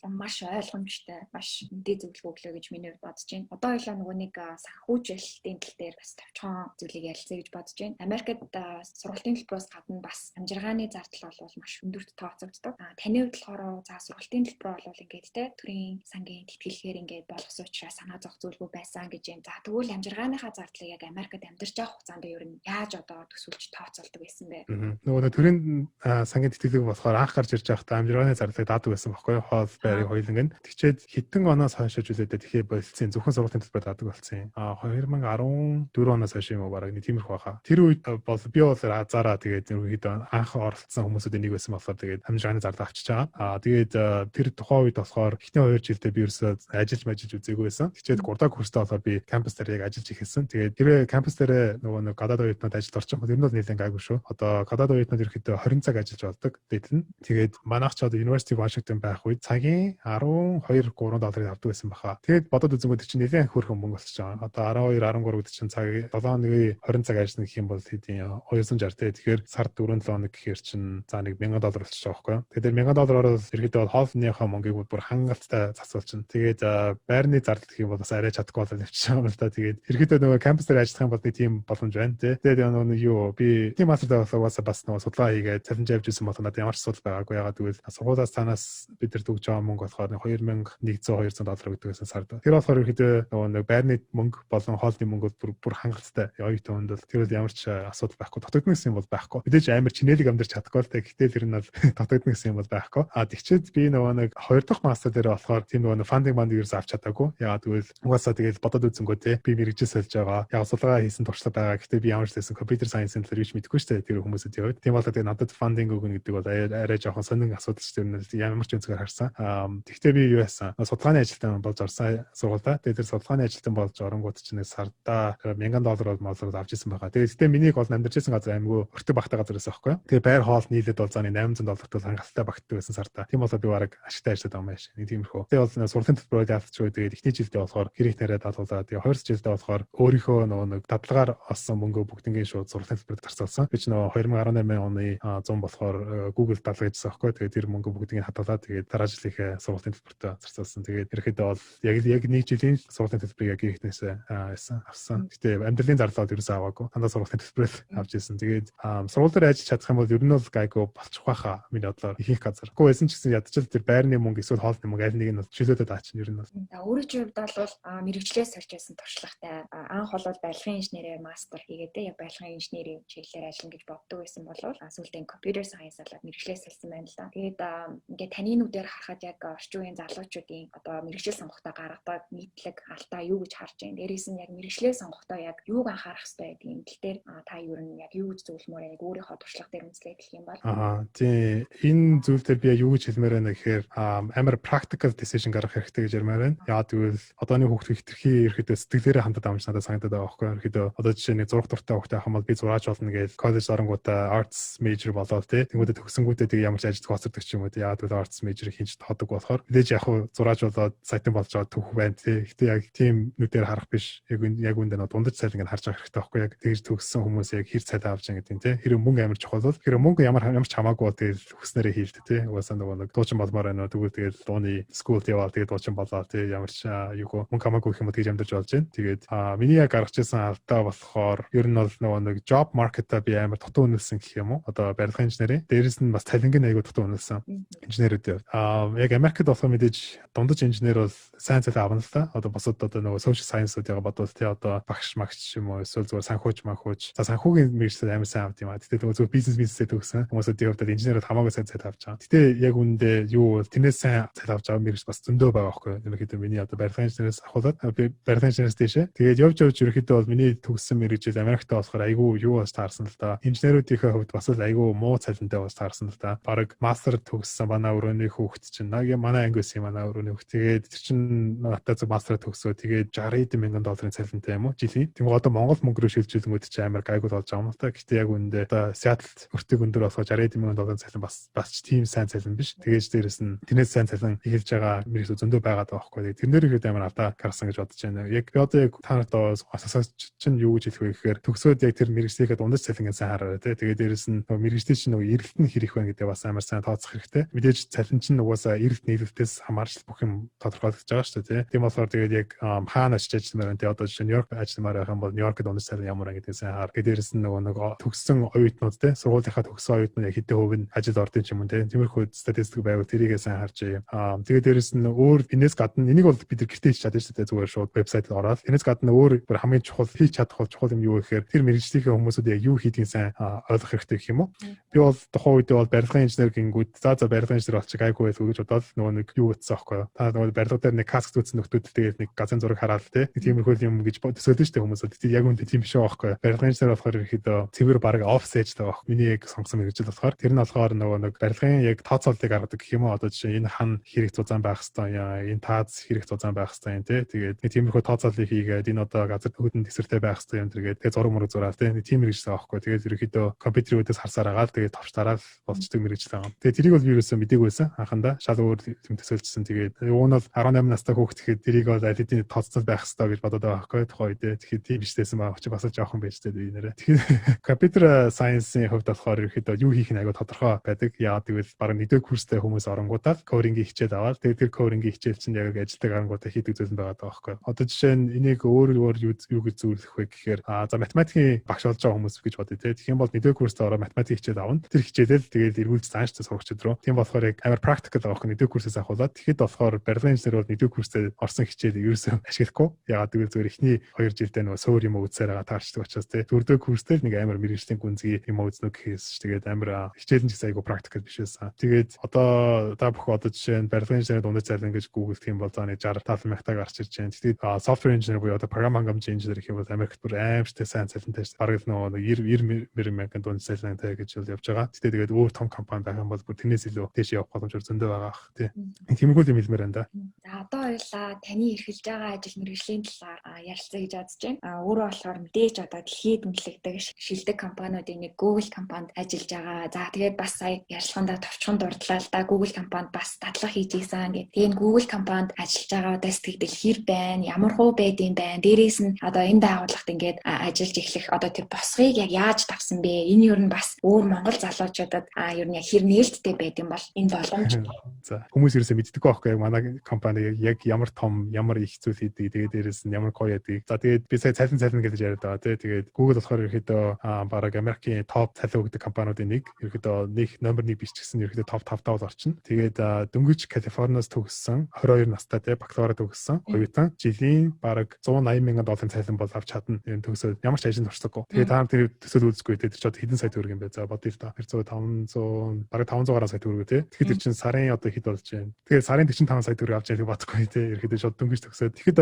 S2: маш ойлгомжтой, маш мэдээ зөвлөгөө өглөө гэж миний хувьд бодож байна. Одоо хоёлаа нөгөө нэг санхүүжилтийн тал дээр бас товчхон зүйлийг ярилцъя гэж бодож байна. Америкт сургалтын төлбөрөөс гадна бас амжиргааны зардал бол маш өндөрт тооцогддог. Таны хувьд болохоор за сургалтын төлбөр бол ингээд те төрийн сангийн тэтгэлгээр ингээд болгосон учраас санаа зовх зүйлгүй байсан гэж юм. За тэгвэл амжиргааныхаа зардлыг яг Америкт амьдарч байгаа хугацаанд ер нь яаж одоо төсөөлж тооцоолдог байсан бэ?
S3: Нөгөө төрийн сангийн тэтгэлэг болохоор анх гарч ирж байхдаа амжиргааны зардлыг даадаг байсан байхгүй хоол хоёуланг нь тэгчээд хитэн оноос хойш үзүүлээд тэгэхээр болцсон зөвхөн сургуулийн төлбөр дадаг болсон. 2014 оноос хойш юм уу бараг нэг тиймэрхүү байхаа. Тэр үед бол би бол азараа тэгээд ерөнхийдөө анх оролцсон хүмүүсүүдийн нэг байсан болохоор тэгээд амжиргааны зардал авчиж байгаа. Тэгээд тэр тухайн үед болохоор эхний 2 жилдээ би ерөөсөө ажиллаж үзээгүй байсан. Тэгчээд 3 дахь курстаа болохоор би кампус дээр яг ажиллаж ихсэн. Тэгээд тэр кампус дээр нөгөө нэг гадаад оюутнууд ажилд орчих юм. Тэр нь бол нэлээд гайгүй шүү. Одоо гадаад оюутнууд ерөнхийдөө 20 цаг ажиллаж болдог дэдэл нь. Тэгээд манайх ч одоо University of Washington байх үед цагийн $12-3 авдаг байсан баха. Тэгээд бодоод үзэнгүүт чинь нэлээд хөөрхөн мөнгө болчихж байгаа. Одоо 12-13 гэдэг чинь цаг 7 20 цаг ажиллана гэх юм бол хэдийн 260 те. Тэгэхээр сард 4-7 хоног гэхээр чинь за нэг $1000 болчихж байгаа байхгүй. Тэгээд $1000-оор ерөөдөө бол хоолныхаа мөнгийг бүр хангалттай засуулчихна. Тэгээд байрны зардал гэх юм бол бас арай чадахгүй болоод явчихж байгаа юм л да. Тэгээд ерөөдөө нөгөө кампус дээр ажиллах юм бол нэг тийм боломж байна те. Тэгээд нөгөө юу би тийм мастер даваасаа бас нөгөө судалгаа хийгээд цалинж авч ирсэн бол надад ямар ч асуудал байгаагүй. Ягаад гэвэл сургуулиас танаас бид нар төгж байгаа мөнгө болохоор $2100-200 өгдөг гэсэн сард. Тэр болохоор ерөөхдөө нөгөө нэг байрны мөнгө болон хоолны мөнгө бүр хангалттай. Оюутан хүнд бол тэр бол ямар ч асуудал байхгүй. Дутагдсан гэсэн юм бол байхгүй. Мэдээж амар чинэлэг амьдарч чадахгүй л те. Гэхдээ тэр нь бол дутагдсан гэсэн юм бол байхгүй. Тэгчээд би нөгөө нэг 2 дахь мастер дээр болохоор тийм нөгөө фандинг ерөөс авч чадаагүй. Яагаад гэвэл угаасаа тэгээд бодоод үзэнгөө те. Би мэрэгжил сольж байгаа. Яг судалгаа хийсэн туршлага байгаа. Гэхдээ би ямар ч байсан компьютер сайенс энэ төрөж мэдэхгүй шүү дээ. Тэр хүмүүсэд яваад. Тийм болоод тэгээд надад фандинг өгнө гэдэг бол арай жоохон сонин асуудал ч тэр нь ямар ч үнцгээр харсан. Тэгтээ би юу яасан? Судалгааны ажилтан болж орсон сургуультай. Тэгээд тэр судалгааны ажилтан болж оронгууд чинь сардаа $1000 бол авч ирсэн байгаа. Тэгээд минийг бол амьдарч байсан газар аймгүй өртөг багтаа газар байсан байхгүй юу? Тэгээд байр хоол нийлээд бол зааны $800 бол хангалттай багтдаг байсан сардаа. Тийм болоод би бараг ашигтай ажиллаад байгаа юм байна. Нэг тиймэрхүү. Тэгээд бол сургуулийн төлбөрөөр яалтчгүй тэгээд ихний жилдээ болохоор хэрэг тариад даатуулаад тэгээд 2 жилдээ болохоор өөрийнхөө нэг дадлагаар олсон мөнгөө бүгднгийн шууд сургуулийн төлбөрөөр зарцуулсан. Би ч 2018 оны 100 болохоор Google дадлага хийсэн байхгүй. Тэгээд тэр мөнгө бүгднийг хадгалаад тэгээд дараа жилийнхээ сургуулийн төлбөртөө зарцуулсан. Тэгээд ерөөхдөө бол яг нэг жилийн сургуулийн төлбөрийг яг ихнээсээ авсан. Гэтэ амьдралын зарлал ерөөсөө аваагүй. Дандаа сургуулийн төлбөрөөр авч ирсэн. Тэгээд сургууль дээр ажиллаж чадах юм бол ер нь бол гайгүй болчих байхаа миний бодлоор ихэнх газар. Гэхдээ байсан ч гэсэн ядчил тэр байрны мөнгө эсвэл хоолны мөнгө аль нэг нь чөлөөтэй даачин ер нь бол.
S2: Өөрийн хувьд бол мэрэгчлээс сольж байсан туршлагатай. Анх бол барилгын инженерээр мастер хийгээд яг барилгын инженерийн чиглэлээр ажиллана гэж боддог байсан болов сүүлдээ компьютер сайенс болоод мэрэгчлээс сольсон байна л да. Тэгээд ингээд таны нүдээр харахад яг орчин үеийн залуучуудын одоо мэрэгжил сонгохдоо гаргадаг нийтлэг алдаа юу гэж харж байна. Дээрээс нь яг мэрэгчлээ сонгохдоо яг юуг анхаарах хэрэгтэй гэдэг юм тал дээр та юу нь яг юу гэж зөвлөмөр яг өөрийнхөө туршлага дээр үнэлээд хэлэх юм бол.
S3: Тийм энэ зүйл дээр би юу гэж хэлмээр байна гэхээр амар practical decision гаргах хэрэгтэй гэж ярмаар байна. Яагаад гэвэл одооний хүүхдүүд хитрхи ерөөдөө сэтгэлээрээ хандаад байгаа юм надад санагдаад байгаа байхгүй юу. Ерөөдөө одоо жишээ нь зураг дуртай хүүхдээ ахын бол би зураач болно гэж коллеж оронгуудаа arts major болоод тэнгүүдэд төгсөнгүүтээ тэг ямар ч ажилд гоцордог ч юм уу. Яагаад гэвэл arts major хийж тодог болохоор мэдээж яг хуу зураач болоод сайтан болж байгаа түүх байна тий. Гэхдээ яг тийм нүдээр харах биш. Яг үндэ дундаж цайл ингэ харж байгаа хэрэгтэй байхгүй яг тэгж төгссөн хүмүүс яг хэр цайлаа авч байгаа гэдэг тий. Хэрэв мөнгө амар чухал бол хэрэв мөнгө ямар ч хамаагүй тэгэл хүснээрээ хийлдэ тий. Угаасаа нэг дуучин болмоор байна. Тэгвэл тэгэл дууны скулд яваа тэгээд дуучин болоо тий. Ямар ч юу мөнгө хамаагүй гэх юм уу тэгж амьдарч болж байна. Тэгээд миний яг гаргаж ирсэн алдаа болохоор ер нь бол нэг job market-а би амар дутуу үнэлсэн гэх юм уу. Одоо барилгын инженерийн дээрэс нь бас талингийн аягүй дутуу үнэлсэн инженерүүд. Яг Америкт болохоор мэдээж дундаж инженер бол сайн цалин авна л та. Одоо босод одоо нөгөө social science-уудыг бодвол тий одоо багш магч юм уу эсвэл зүгээр санхүүж манхүүж. За санхүүгийн мэргэжил амар сайн авд юм аа. Тэгтээ зүгээр бизнесээ төгсөн хүмүүсүүд яг одоо инженерүүд хамаагүй сайн цалин авч байгаа. Тэгтээ яг үндэ юу бол тэрнээс сайн цалин авч байгаа мэргэж бас зөндөө байгаа байхгүй юу. Ерөнхийдөө миний одоо барилгын инженераас ахуулаад би барилгын инженераас дэшээ. Тэгээд явж ерөнхийдөө бол миний төгссөн мэргэжил Америкт болохоор айгүй юу бас таарсан л да. Инженерүүдийнхээ хувьд бас л айгүй муу цалинтай бас таарсан л да. Бараг мастер төгссөн манай өрөөний хүүхэд чинь манай анги байсан манай өрөөний хүүхэд. Тэгээд тэр чинь надад зөв мастер төгсөө тэгээд $60,000 цалинтай юм уу жилийн. Тэгвэл одоо Монгол мөнгөөр шилжүүлэнгүүд чинь амар гайгүй болж байгаа юм л та. Гэхдээ яг үндэ одоо Сиэтлд өртөг өндөр болохоор $60,000 цалин бас ч тийм сайн цалин биш. Тэгээд дээрэс нь тэрнээс сайн цалин эхэлж байгаа мэргэжил зөндөө байгаад байгаа байхгүй. Тэрнэр ихэд амар алдаа гарсан гэж бодож байна. Яг би одоо яг та нарт асуусан чинь юу гэж хэлэх вэ гэхээр төгсөөд яг тэр мэргэжлийнхээ дундаж цалингийн сайн хараарай тий. Тэгээд дээрэс нь мэргэжлийн чинь нөгөө эргэлт нь хэрэг байна гэдэг бас амар сайн тооцох хэрэгтэй. Мэдээж цалин чинь угаасаа эргэлт нийлүүлэлтээс хамаарч бүх юм тодорхойлогдож байгаа шүү дээ тий. Тийм болохоор тэгээд яг хаана очиж ажилламаар байна тий. Одоо жишээ нь Нью-Йорк ажилламаар байх юм бол Нью-Йоркд дундаж цалин ямар байна гэдгийг сайн хаар. Тэгээд дээрэс нь нөгөө төгссөн оюутнууд тий. Сургуулийнхаа төгссөн оюутнууд яг хэдэн хувь нь ажилд ордын ч юм уу тий. Тиймэрхүү статистик байвал тэрийгээ сайн харж тэгээд дээрэс нь өөр энэс гадна энийг бол бид нар гэртээ хийж чадсан шүү дээ. Зүгээр шууд вебсайт ороод энэс гадна өөр хамгийн чухал хийж чадах чухал юм юу гэхээр тэр мэргэжлийнхээ хүмүүсүүд яг юу хийдгийг сайн ойлгох хэрэгтэй гэх юм уу. Би бол тухайн үед бол барилгын инженер гингүүд за барилгын инженер болчих гайгүй байх гэж бодоод нөгөө нэг юу утсан аахгүй юу. Та нөгөө барилга дээр нэг каск дүүцэн нөхдүүд тэгээд нэг газрын зураг хараад тий. Тиймэрхүү юм гэж төсөөлж штэ хүмүүсүүд. Яг үнэ тийм биш байхгүй юу. Барилгын инженер болохоор ихэд цэвэр баг офс ээж байгаа байхгүй. Миний яг сонгосон мэргэжил болохоор тэр нь болохоор нөгөө нэг барилгын яг тооцоолтыг гаргадаг гэх юм уу. Одоо жишээ энэ хан хэрэг зузаан байх хэвээр энэ тааз хэрэг зузаан байх хэвээр тий. Тэгээд тиймэрхүү тооцооллыг хийгээд энэ одоо газар хөдөн тесвэртэй байх хэвээр юм тэргээд тэгээд зураг мөрөг зураад тий. Тийм мэргэжил байгаа байхгүй. Тэгээд ерөөхдөө компьютерүүдээс харсаар агаал тэгээд товчтараад болцдог мэргэжил байгаа. Тэгээд тэрийг бол би юусэн мдэггүй байсан. Анхандаа шал өөр юм төсөөлжсэн. Тэгээд уг нь бол 18 настай хүүхд гэхэд тэрийг бол аль хэдийн тооцол байх хэвээр гэж бодоод байгаа байхгүй. Тухайн үед тэгэхээр тийм биштэйсэн байгаа учраас бас жоохон байж тээ би нэрэ. Тэгэхээр компьютер сайенсийн хувьд болохоор ерөөхдөө юу хийх нь аягүй тодорхой байдаг. Яагаад гэвэл баг нэгдүгээр курстэй хүмүүс оронгуудаа кодингийн хичээл аваад тэгээд тэр кодингийн хичээл чинь яг ажилтдаг арангуудаа хийдэг зүйл байгаа байхгүй. Одоо жишээ нь энийг өөр юу гэж зөвлөх вэ гэхээр за математикийн багш болж байгаа хүмүүс гэж бодъё те. Тэгэх юм бол нэгдүгээр курстэй ороо математик хичээл авна. Тэр хичээлэл тэгээд эргүүлж зааштай сурагчид руу. Тийм болохоор яг амар практикал авах нэгдүгээр нэгдүгээр курсээс авахулаад тэгэхэд болохоор барилгын инженер бол нэгдүгээр курсээ орсон хичээл ерөөсөө ашиглахгүй. Ягаад гэвэл зүгээр ихний 2 жилдээ нөгөө суур юм үзсээр байгаа таарчдаг учраас тий. Дөрөвдүгээр курстэй нэг амар мэргэжлийн гүнзгий юм үзнэ гэхээс тэгээд амар хичээл нь ч айгу практикал биш байсан. Тэгээд одоо та бүхэн одоо жишээ нь барилгын инженер дундаж цайлан гэж гуглдах юм бол за нэг 60-70 мянгатай гарч ирж байна. Тэгээд software engineer буюу одоо програм хангамжийн инженер гэх юм бол Америкт бүр аимштай сайн цалинтай шүү. Бараг нөгөө 90 мянган дундаж цалинтай гэж бол явж байгаа. Тэгээд өөр том компани байх юм бол бүр тэрнээс илүү дээш явах боломж зөндөө байгаа ах тий. Тиймэрхүү юм хэлмээр байна да.
S2: За одоо хоёулаа таны эрхэлж байгаа ажил мэргэжлийн талаар ярилцъя гэж бодож байна. Өөрөө болохоор мэдээж одоо дэлхийд үнэлэгдэх шилдэг компаниудын нэг Google компанид ажиллаж байгаа. За тэгээд бас сая ярилцлагандаа товчхон дурдлаа л да. Google компанид бас дадлага хийж ийсэн гэх. Тэгээд Google компанид ажиллаж байгаа удаас тэгдэл хэр байна? Ямар хуу байдığım байна? Дээрээс нь одоо энэ байгууллагт ингээд ажиллаж эхлэх одоо тэр босгыг яг яаж тавсан бэ? Энэ юу нь бас өөр Монгол залуучуудад ер нь яг хэр нээлттэй байд юм бол энэ боломж.
S3: За хүмүүс ерөөсөө мэддэг байхгүй яг манай компани яг ямар том ямар их зүйл хийдэг. Тэгээд дээрээс нь ямар гоё яадаг. За тэгээд би сая цалин гэж яриад байгаа тий. Тэгээд Google болохоор ерөөхдөө бараг Америкийн топ цалин өгдөг компаниудын нэг. Ерөөхдөө номер 1 биш ч гэсэн ерөөхдөө топ 5 тав орчин. Тэгээд дөнгөж Калифорниас төгссөн 22 настай тий бакалавра төгссөн хоёутан жилийн бараг $180,000 цалин бол авч чадна. Энэ төгсөөд ямар ч ажилд орсоггүй. Тэгээд та тэр төсөл үзэхгүй тий. Тэр ч одоо хэдэн сая төгрөг юм бэ? За бодъё л та. 500 бараг 500 сая төгрөг тий. Тэгэхээр тэр чинь сарын одоо хэд болж байна? Тэгэхээр сарын 45 сая төгрөг авч яах бодохгүй тий. Ерөөхдөө шууд дөнгөж төгсөөд. Тэгэхэд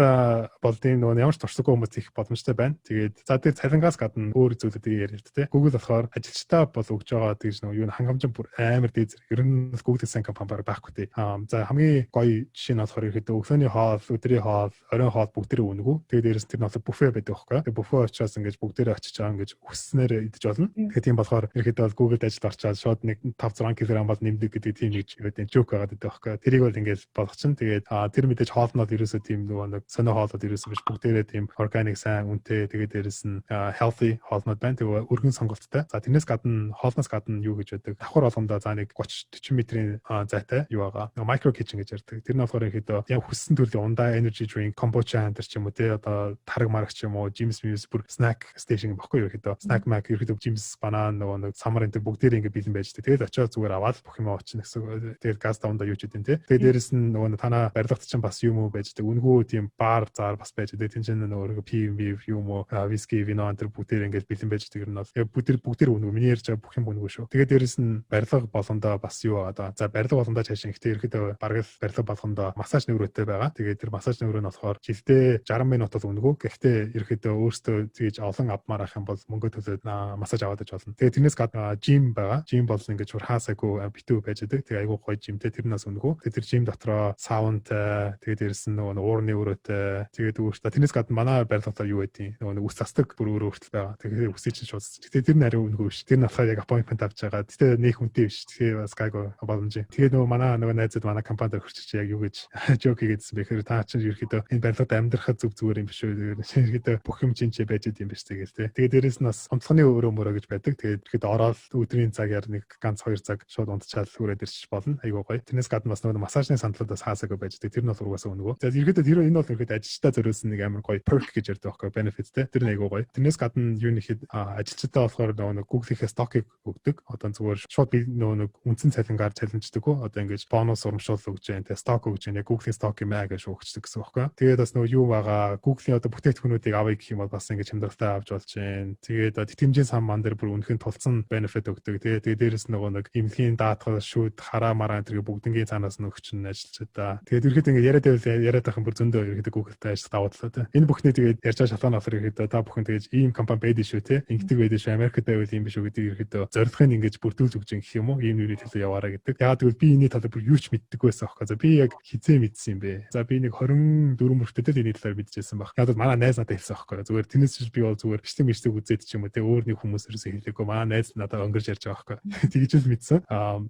S3: болдын нөгөө ямар ч туршлагагүй хүмүүс их боломжтой байна. Тэгээд за тэр цалингаас гадна өөр зүйлүүдийг яриад тий. Google болохоор ажилчдаа бол өгж байгаа тэгж нөгөө юу хангамж бүр амар дээд зэрэг. Ер нь Google сайн компани байхгүй тий. За хамгийн гоё жишээ нь болохоор ерөөхдөө өглөөний хоол, өдрийн хоол, оройн хоол бүгдээрээ үнэгүй. Тэгээд дээрэс тэр нь бол буфе байдаг байхгүй. Тэгээд буфе очиос ингэж бүгдээрээ очиж байгаа ингэж хүснээр идэж болно. Тэгээд тийм болохоор ерөөхдөө бол Google ажилд орчаад шууд нэг 5-6 кг бол нэмдэг гэдэг тийм нэг юу гэдэг жок байгаа гэдэг байхгүй. Тэрийг бол ингэж болгочихно. Тэгээд тэр мэдээж хоолнод ерөөсөө тийм нөгөө нэг сонио хоолнод ерөөсөө биш бүгдээрээ тийм органик сайн үнэтэй. Тэгээд дээрэс нь healthy хоолнод байна. Тэгээд өргөн сонголттой. За тэрнээс гадна хоолноос гадна юу гэж байдаг? Давхар болгондоо за нэг 30-40 метрийн зайтай юу байгаа. Micro kitchen гэж ярьдаг. Тэр нь болохоор ерөөхдөө яг хүссэн төрлийн ундаа energy drink, kombucha энэ ч юм уу те одоо тараг мараг ч юм уу, Jim's бүр snack station баггүй ерөөхдөө. Snack mac ерөөхдөө Jim's банан нөгөө нэг самар энэ бүгдээрээ ингэ бэлэн байж дээ. Тэгээд очиод зүгээр аваад бүх юм оочно гэсэн. Тэгээд газ давндаа юу ч гэдэг те. Тэгээд дээрэс нь нөгөө танаа барилгат чинь бас юм уу байж дээ. Үнгүү тийм бар зар бас байж дээ. Тин чинь нөгөө PV юм уу, whisky, vino энэ бүгдээрээ ингэ бэлэн байж дээ. Ер нь бол бүгдээр үнгүү. Миний ярьж байгаа бүх юм үнгүү шүү. Тэгээд дээрэс нь барилга болгондоо бас юу байгаа. За барилга болгондоо цааш ихтэй ерөөхдөө бараг барилга болгондоо массаж нүүрөөтэй байгаа. Тэгээд тэр массаж нүүрөө нь болохоор жилдээ 60 минут бол үнгүү. Гэхдээ ерөөхдөө өөртөө тэгж олон авмаар ах юм бол мөнгө төлөөд массаж аваад иж болно. Тэгээд тэрнээс гадна жим байгаа. Жим бол ингэж хурхаасаагүй битүү байж байгаа. Тэгээд айгүй гоё жимтэй тэрнээс үнгүү. Тэгээд тэр жим дотроо саунтай тэгээд дээрсэн нөгөө уурны өрөөтэй тэгээд өөртөө тэрнээс гадна манай барилгатаа юу байдیں۔ Нөгөө үс застдаг бүр өөртөл байгаа. Тэгээд үсийг чинь шууд. Тэгээд тэр нь ариун үнгүү ш. Тэр нь болохоор яг appointment авч байгаа. Тэгтээ нэг хүнтэй биш. Тэгээд бас гайгүй боломж. Тэгээд нөгөө манай найзууд манай компанид өрчөж яг юу гэж жок хийгээдсэн бэхээр та чинь ерөөхдөө энэ барилгад амьдрахад зүгээр юм биш үү? Ерөөхдөө бүх юм чинь байж идэм биш тэгээд тий. Тэгээд дээрэс нь бас онцлогны өрөө мөрөө гэж байдаг. Тэгээд ерөөхдөө ороод өдрийн цагаар нэг ганц 2 цаг шууд унтчаал хүрээд ирчих болно. Айгуу гоё. Тэрнээс гадна бас нөгөө массажны сандлуудаас хаасаагүй байж дээ. Тэр нь бол угаасаа өнгөө. За ерөөхдөө тэр энэ бол ерөөхдөө ажилчдаа зориулсан нэг амар гоё perk гэж ярьдаг байхгүй benefit тий. Тэр нь айгуу гоё. Тэрнээс гадна юу нэхэд ажилчдаа болохоор нөгөө Google-ийн stock-ыг өгдөг. Одоо зүгээр шууд би нөгөө үндсэн цалингаар чаленждаг уу? Одоо ингэж бонус урамшуул өгж जैन тэ stock өгж Jain Google-ийн stock юм аа гэж өгчдөг гэсэн байхгүй. Тэгээд бас нөгөө юу байгаа Google-ийн одоо бүтээгдэхүүнүүдийг авъя гэх юм бол бас ингэж хямдгалтай авч болж जैन. Тэгээд тэтгэмжийн сан ман дээр бүр үнэхээр тулцсан benefit өгдөг. Тэгээд дээрэс нөгөө нэг имлэгийн даатгал шүүд хараа мараа энэ бүгднгийн цаанаас нь өгч нь ажиллаж та. Тэгээд ерөөхдөө ингэ яриад байх юм бүр зөндөө ерөөхдөө Google-тай ажиллаж даваад л та. Энэ бүхний тэгээд ярьж байгаа шалтгаан болохоор ерөөхдөө та бүхэн тэгээд ийм компани байдаг шүү те. Ингэдэг байдаг шүү. Америкт байвал ийм биш үү гэдэг ерөөхдөө зорилгыг ингэж бүрдүүлж өгч гэх юм уу? Ийм нүрийн төлөө яваараа гэдэг. Ягаад гэвэл би энэ талаар бүр юу ч мэддэг байсан аахгүй. За би яг хизээ мэдсэн юм бэ. За би нэг 24 мөртөд л энэ талаар мэдчихсэн баг. Яг манай найз надад хэлсэн аахгүй. Зүгээр тэрнээс би бол зүгээр бичлэг үзээд ч юм уу те өөр нэг хүмүүсээс хэлээгүй. Манай найз надад өнгөрч ярьж байгаа аахгүй. Тэгж л мэдсэн.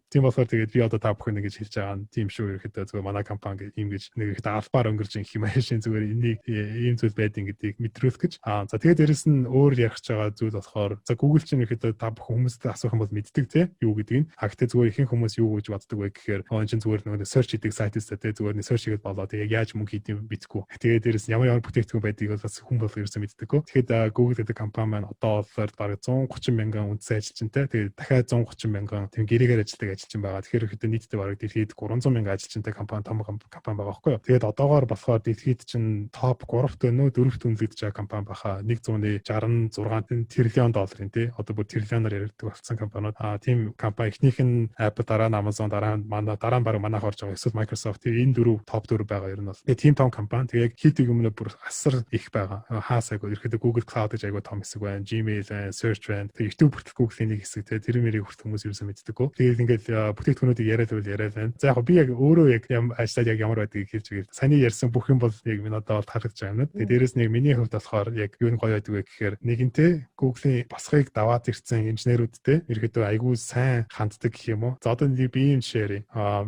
S3: Тийм болохоор тэгээд би одоо та бүхэн ингэж хэлж байгаа юм тийм шүү ерөөхдөө зүгээр манай компани ийм гэж нэг их албаар өнгөрч юм хэмээн зүгээр энийг ийм зүйл байдгийг гэдгийг мэдрүүлэх гэж. За тэгээд дээрэс нь өөр ярих байгаа зүйл болохоор за Google чинь ихэд та бүх хүмүүстээ асуух юм бол мэддэг те юу гэдгийг. Гэхдээ зүгээр ихэнх хүмүүс юу гэж боддог вэ гэхээр он чинь зүгээр нэг search хийдэг сайтаас те зүгээр нэг search хийгээд болоо тэгээд яаж мөнгө хийдэм бидэхгүй. Тэгээд дээрэс нь ямар бүтээгдэхүүн байдгийг бас хүн бол ерөөсөө мэддэггүй. Тэгэхээр Google гэдэг компани маань одоо болоор бараг 130 мянган үндсэн ажилчинтай. Тэгээд дахиад 130 мянган тийм гэрээгээр ажилладаг ажилчин байгаа. Тэгэхээр ихэд нийтдээ бараг дэлхийд 300 мянган ажилчинтай компани том компани байгаа байхгүй юу. Тэгээд одоогоор болохоор дэлхийд чинь топ 3-т өнөө 4-т үнэлэгдэж байгаа компани баха 166 тэрлион долларын тий одоо бүр тэрлионоор яригддаг болсон компаниуд. Тийм компани эхнийх нь Apple, дараа нь Amazon, дараа нь баг манайх орж байгаа. Эсвэл Microsoft энэ дөрөв топ 4 байгаа ер нь бол. Тэгээд тийм том компани. Тэгээд хийдэг юм нь бүр асар их байгаа. Хаасайг ерөөхдөө Google Cloud гэж айгүй том хэсэг байна. Gmail, Search байна. Тэгээд YouTube бүртэл Google-ийн нэг хэсэг тий тэр мэрийг хүртэл хүмүүс ерөөсөө мэддэггүй. Тэгээд ингээд бүтээгдэхүүнүүдийг яриад байна. За яг би яг өөрөө яг ажлаад яг ямар байдгийг хэлж байгаа. Саний ярьсан бүх юм бол яг минь одоо таалагдж байгаа юм. Тэгээд дээрэс нэг миний хувьд болохоор яг юу нэг гоё байдаг вэ гэхээр нэгэнтээ Google-ийн босхыг даваад ирсэн инженерүүдтэй ерөөдөө айгүй сайн ханддаг гэх юм уу. За одоо нэг би юм жишээ.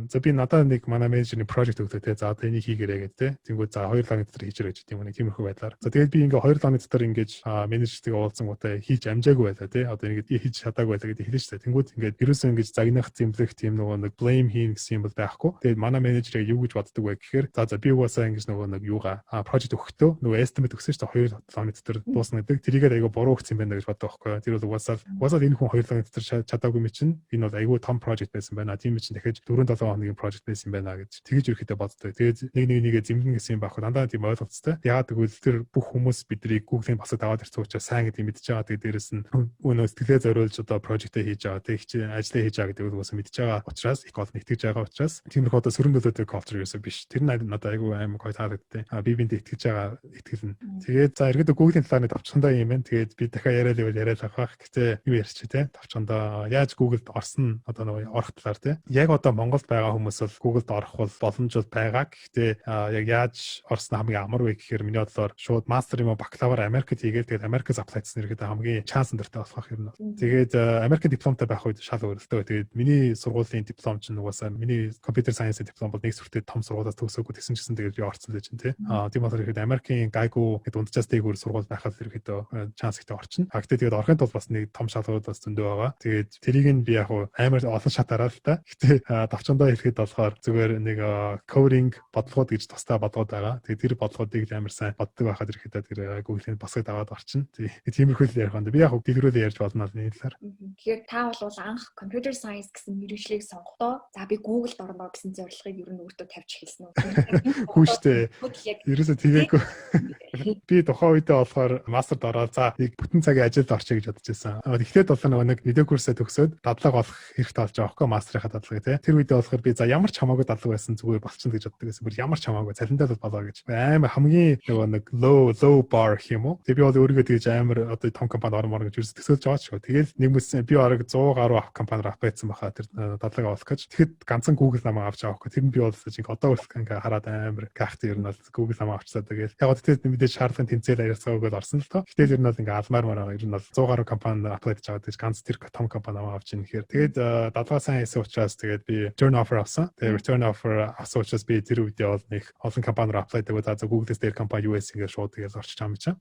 S3: За би надад нэг манай менежерийн project өгдөө те. За одоо энийг хийгээрэй гэдэг те. Тэнгүүд за 2 лагийн дотор хийж ирэж гэдэг юм нэг тиймэрхүү байдлаар. За тэгээд би ингээ 2 лагийн дотор ингэж менежертэйгээ уулзсан гутаа хийж амжаагүй байлаа те. Одоо ингэ хийж чадаагүй байлаа гэдэг хэлж штэ. Тэнгүүд ингээд ерөөсөө ингэж загнах зэмлэх тийм нөгөө нэг blame хийн гэсэн юм бол байхгүй. Тэгээд манай менежер юу гэж боддог вэ гэхээр за би угаасаа ингэж нөгөө нэг юугаа project өгөхдөө нөгөө estimate өгсөн штэ 2 лагийн дотор дуусна гэдэг. Тэрийгээр айгаа буруу өгсөн байна гэж боддог байхгүй. Тэр бол угаасаа энэ хүн 2 лагийн дотор чадаагүй мэт чинь энэ бол айгүй том project байсан байна. Тийм чинь дахиж 4-7 хоногийн project байсан байна гэж тэгэж ерөөхдөө боддог. Тэгээд нэгээ зэмлэн гэсэн юм байхгүй. Дандаа тийм ойлголцтой. Яагаад гэвэл тэр бүх хүмүүс биднийг Google-ийн босод аваад ирсэн учраас сайн гэдэг мэдж байгаа. Тэгээд дээрэс нь өнөө сэтгэлээ зориулж одоо project-ээ хийж байгаа. Тэгээд ажлаа хийж байгаа гэдэг үгээс мэдж байгаа учраас их гол нэгтгэж байгаа учраас тиймэрхүү одоо сөрөм төлөөтэй culture ерөөсөө биш. Тэр нь надад айгүй амар гоё таалагдтыг. Би биэнд итгэж байгаа итгэл нь. Тэгээд за ерөөдөө Google-ийн талаар тавчхандаа юм байна. Тэгээд би дахиад яриад авах. Гэтэ юу ярьч те тавчхандаа яаж Google-д орсон одоо нөгөө орох талаар те. Яг одоо Монголд байгаа хүмүүс бол Google-д орох бол боломж бол байгаа. Гэхдээ яг яаж орсон хамгийн амар вэ гэхээр миний бодлоор шууд мастер юм уу бакалавр Америкт хийгээд тэгээд Америкээс apply хийсэн ерөөдөө хамгийн шанс өндөртэй болох юм нь. Тэгээд Америкийн дипломтой байх үед шал өөрлөлтөө. Тэгээд миний сургуулийн диплом чинь угаасаа миний computer science диплом бол нэг сүртэй том сургуулиас төгсөөгүй тэгсэн чинь тэгээд би орсон л чинь те. Тийм болохоор ихэд Америкийн гайгүй дунджаас дээгүүр сургууль байхад ерөөдөө шанс ихтэй орчин. Гэхдээ тэгээд орохын тулд бас нэг том шалгууд бас зөндөө байгаа. Тэгээд тэрийг нь би яг амар олон шатаараа л та. Гэхдээ давчандаа хэлэхэд болохоор зүгээр нэг coding бодлогод гэж тустай бодлогод байгаа. Тэгээд тэр бодлогодыг амар сайн боддог байхад ирэхэд тэр Google-ийн босгод аваад орчин. Тиймэрхүү л ярих юм. Би яг дэлгэрүүлээ ярьж болно л энэ талаар.
S2: Тэгэхээр та бол анх computer science гэсэн мэргэжлийг сонгохдоо за би Google-д орно гэсэн зорилгыг ер нь өөртөө тавьж эхэлсэн үү?
S3: Хүү штэ. Ерөөсөө тийгээгүй. Би тухайн үедээ болохоор мастерд ороод за нэг бүтэн цагийн ажилд орчих гэж бодож байсан. Тэгэхдээ бол нэг видео курсээ төгсөөд дадлага болох хэрэгтэй болж байгаа байхгүй мастрынхаа дадлага тий. Тэр үедээ болохоор би за ямар ч хамаагүй дадлага байсан зүгээр болчихно гэж боддог байсан. Бүр ямар ч хамаагүй цалинтай л болоо гэж. Амар хамгийн нэг low bar гэх юм уу. Тэгээ би бол өөрийгөө тэгж амар одоо том компанид ормоор гэж ерөөсө төсөөлж байгаа ч шүү. Тэгэл нэг мэс би орог 100 гаруй компанид апплайдсан баха тэр дадлага авах гэж. Тэгэхэд ганцхан Google намайг авч байгаа байхгүй. Тэр нь би бол чинь одоо хүртэл ингээ хараад амар гахт ер нь бол Google намайг авчихсан. Тэгэл яг одоо тэр мэдээж шаардлагын тэнцэл ярьцгаа өгөөд орсон л тоо. Гэтэл ер нь бол ингээ алмаар мараа ер нь бол 100 гаруй компанид апплайдж байгаа гэж ганц тэр том компани намайг авч ийн гэхээр тэгээд дадлага сайн хийсэн учраас тэгээд би return offer авсан. Тэгээд return offer авсан учраас би тэр үедээ бол нэг олон компанид апплайд өгөө за Google-с дээр компани US ингээ шууд тэгээд орчих юм чам.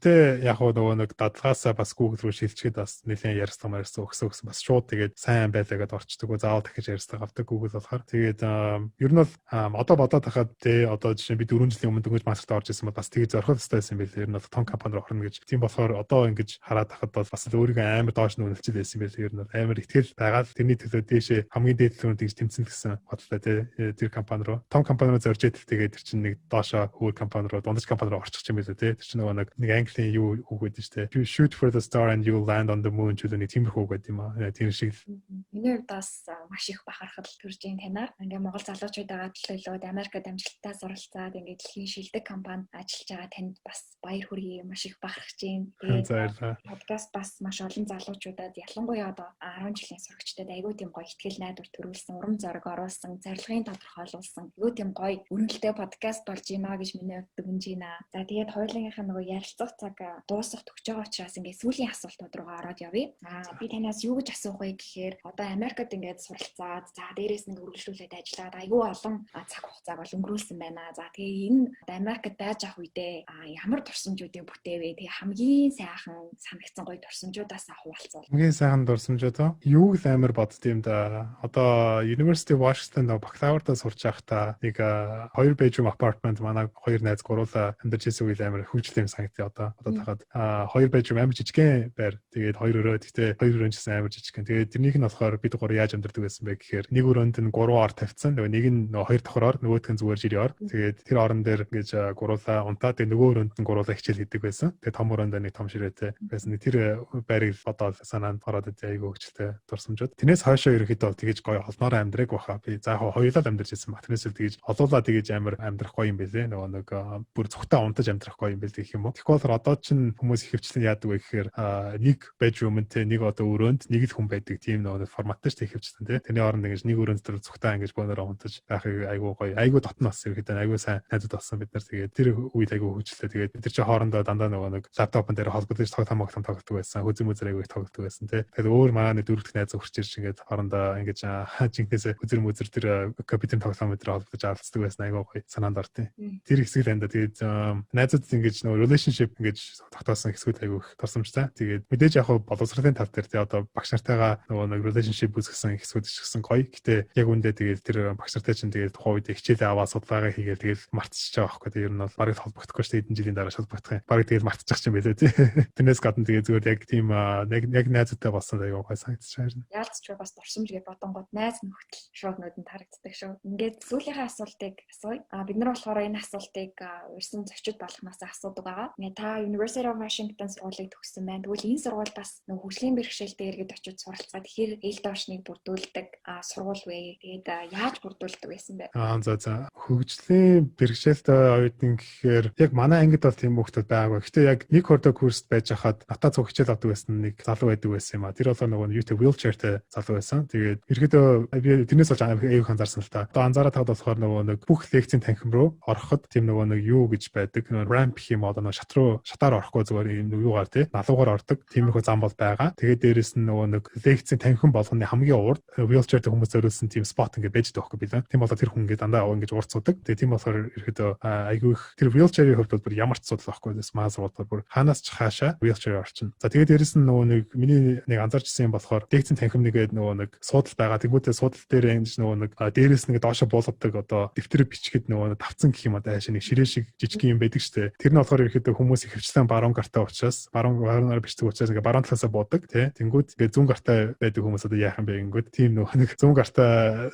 S3: Тэ яг нөгөө нэг дадлагаасаа бас Google руу шилжчихэд бас нэлээд ярьсан өгсөн бас шууд тэгээд сайн байлаагаад орчдөг. Заавал дахиж ярьсан авдаг Google болохоор тэгээд ер нь бол одоо бодоод тахад тэ одоо жишээ би 4 жилийн өмнө дөнгөж мастерт орж исэн бол бас тэгээд зорих хэрэгтэй байсан байл. Ер нь бол том компани руу орно гэж. Тийм болохоор одоо ингэж хараад тахад бол бас өөрийгөө амар доош нь үнэлж байсан байл. Ер нь амар итгэл байгаа л тэрний төлөө дээшээ хамгийн дээд төлөвөнд тэгж тэмцэн гэсэн бодлоо тэр компани руу. Том компани руу зорж идэл тэгээд тэр чинь нэг доошоо өөр компани руу дундаж компани руу орчих юм байл тэ. Тэр чинь нэг английн юу үг гэдэг чинь тэ. You shoot for the star and you land on the moon гэдэг нэг тиймэрхүү үг гэдэг юм аа. Тийм шиг.
S2: Миний хувьд бас маш их бахархал төрж ийн танаар. Ингээ Монгол залуучууд байгаа төлөөлөөд Америкт амжилттай суралцаад ингээ дэлхийн шилдэг компанид ажиллаж байгаа танд бас баяр хүргэе. Маш их бахархаж байна. Тэгээд подкаст бас маш олон залуучуудад ялангуяа одоо 10 жилийн сурагчдад айгүй тийм гоё ихтгэл найдвар төрүүлсэн, урам зориг оруулсан, зорилгын тодорхойлуулсан. Айгүй тийм гоё өрнөлттэй подкаст болж байна гэж миний хувьд дүгнэж байна. За тэгээд хоёулынхаа нөгөө ярилцах цаг дуусах төгсөж байгаа учраас ингээд сүүлийн асуултууд руугаа ороод явъя. Би танаас юу гэж асуух вэ гэхээр одоо Америкт ингээд суралцаад за дээрээс нэг үргэлжлүүлээд ажиллаад айгүй олон цаг хугацааг бол өнгөрүүлсэн байна. За тэгээ энэ Америкт байж ах үедээ ямар дурсамжуудыг бүтээвэ? Тэгээ хамгийн сайхан санагдсан гоё дурсамжуудаасаа хуваалцвал.
S3: Хамгийн сайхан дурсамжууд юу л амар боддtiin да. Одоо University of Washington бакалавртаа сурч байхдаа нэг 2 bedroom apartment манай 2 найз гуруула амьдарч ирсэн үйл амар хөвжлөм санагдтыг одоо тахад 2 bedroom амар жижигхэн байр. Тэгээд 2 өрөө гэхдээ 2 өрөөнд ч гэсэн амар жижигхэн. Тэгээд тэрнийх нь болохоор бид гур яаж амьдардаг байсан бэ гэхээр нэг өрөөнд нь 3 ор тавьсан. Тэгээ нэг нь 2 давхраар нөгөөх нь зүгээр жирийн ор. Тэгээд тэр орон дээр ингэж гуруула унтаа. Тэгээд нөгөө өрөөнд нь гуруула хичээл хийдэг байсан. Тэгээд том өрөөнд нэг том ширээтэй байсан. Тэр байрыг бодоод санаанд ороод айгүй хөвчлээ дурсамжууд. Тэрнээс хойшоо ерөөхдөө тэгэж гоё олноор амьдраг баха. Би за хоёулаа амьдарч ирсэн баг. Тэрнээс тэгэж олуулаа тэгэж амар амьдрах гоё юм байлээ. Нөгөө нэг бүр зүгтээ унтаж амьдрах гоё юм бэл гэх юм уу. Тэгэхээр одоо ч хүмүүс ихэвчлэн яадаг вэ гэхээр нэг bedroom те нэг одоо өрөөнд нэг л хүн байдаг тийм нөгөө форматтай ч ихэвчлэн те. Тэрний оронд ингэж нэг өрөөнд тэр зүгтээ ингэж бөөнөр унтаж байхыг айгүй гоё. Айгүй дотноос ерөөхдөө айгүй сайн найзууд болсон бид нар. Тэгээд тэр үед айгүй хөвчлээ. Тэгээд бид нар чи хоорондоо дандаа нөгөө нэг лаптопн дээр холбогдож тоглодог байсан. Хүзэн мүзэр айгүй тоглодог байсан те. Тэгээд өөр манай дөрөвдөх найз өгч ирж ингээд хоорондоо ингэж жинхнээс хүзэр мүзэр тэр компьютер тоглоом дээр холбогдож алцдаг байсан. Айгүй гоё санаанд ортын. Тэр хэсэг л анда тэгээд найзууд ингэж нөгөө relationship ингэж тогтоосон хэсгүүд айгүй их дурсамжтай. Тэгээд мэдээж яг боловсролын тал дээр тий одоо багш нартайгаа нөгөө нэг relationship үүсгэсэн хэсгүүд ч гэсэн гоё. Гэтэ яг үндэ тэгээд тэр багш нартай чинь тэгээд тухайн үед хичээлээ аваад судалгаагаа хийгээл тэгээд мартчихж байгаа байхгүй. Тэгээд ер нь бол барыг холбогдохгүй шүү дээ хэдэн жилийн дараа холбогдох юм. Барыг тэгээд мартчих юм байлээ тий. Тэрнээс гадна тэгээд зүгээр яг тийм яг найзуудтай болсон айгүй гоё санагдчихсан.
S2: Яалцч бас дурсамж гэж бодонгууд найз нөхдөд шууд нүдэнд харагддаг шүү. Ингээд сүүлийнхээ асуултыг асууя. Бид нар болохоор энэ асуултыг урьсан зочид болгоноос асуудаг байгаа. Ингээ та University of Washington сургуулийг төгссөн байна. Тэгвэл энэ сургууль бас нөгөө хөгжлийн бэрхшээлтэй иргэд очиж суралцаад тэгэхээр ээлд орчныг бүрдүүлдэг сургууль вэ? Тэгээд яаж бүрдүүлдэг байсан бэ?
S3: За. Хөгжлийн бэрхшээлтэй оюутан гэхээр яг манай ангид бол тийм хүмүүс байгаагүй. Гэхдээ яг нэг хордоо курст байж хахад натаа цог хичээл авдаг байсан нэг залуу байдаг байсан юм а. Тэр бол нөгөө юутэй wheelchairтэй залуу байсан. Тэгээд ерөөдөө би тэрнээс болж аяг анзаарсан л та. Одоо анзаараад тахад болохоор нөгөө нэг бүх лекцийн танхим руу ороход тийм нөгөө нэг юу гэж байдаг. Нөгөө ramp гэх юм одоо нөгөө шатаар орохгүй зүгээр юм юугаар тий налуугаар ордог. Тиймэрхүү зам бол байгаа. Тэгээд дээрэс нь нөгөө нэг лекцийн танхим болгоны хамгийн урд wheelchairтэй хүмүүс зориулсан тийм спот ингээд байж байгаа байхгүй билээ. Тийм болоо тэр хүн ингээд дандаа ингэж урд цудаг. Тэгээд тийм болохоор ерөөдөө айгүй их тэр wheelchair-ийн хувьд бол бүр ямар ч асуудал байхгүй гэсэн маас бодвол бүр хаанаас ч хаашаа wheelchair орчин. За тэгээд дээрэс нь нөгөө нэг миний нэг анзаарчсан юм болохоор лекцийн танхим нэгээд нөгөө нэг суудал байгаа. Тэгмүүдээ суудал дээр ингэж нөгөө нэг дээрэс нэг доошо буулгадаг одоо дэвтэр бичгэд нөгөө тавцсан гэх юм одоо хаашаа нэг ширээ шиг жижиг юм байдаг штэ. Тэр нь болохоор ерөөдөө хүмүүс ихэвчлэн баруун гартаа учраас баруунаар бичдэг учраас ингээ баруун талаасаа буудаг тий. Тэнгүүд ингээ зүүн гартаа байдаг хүмүүс одоо яах юм бэ гингүүд тийм нөгөө нэг зүүн гартаа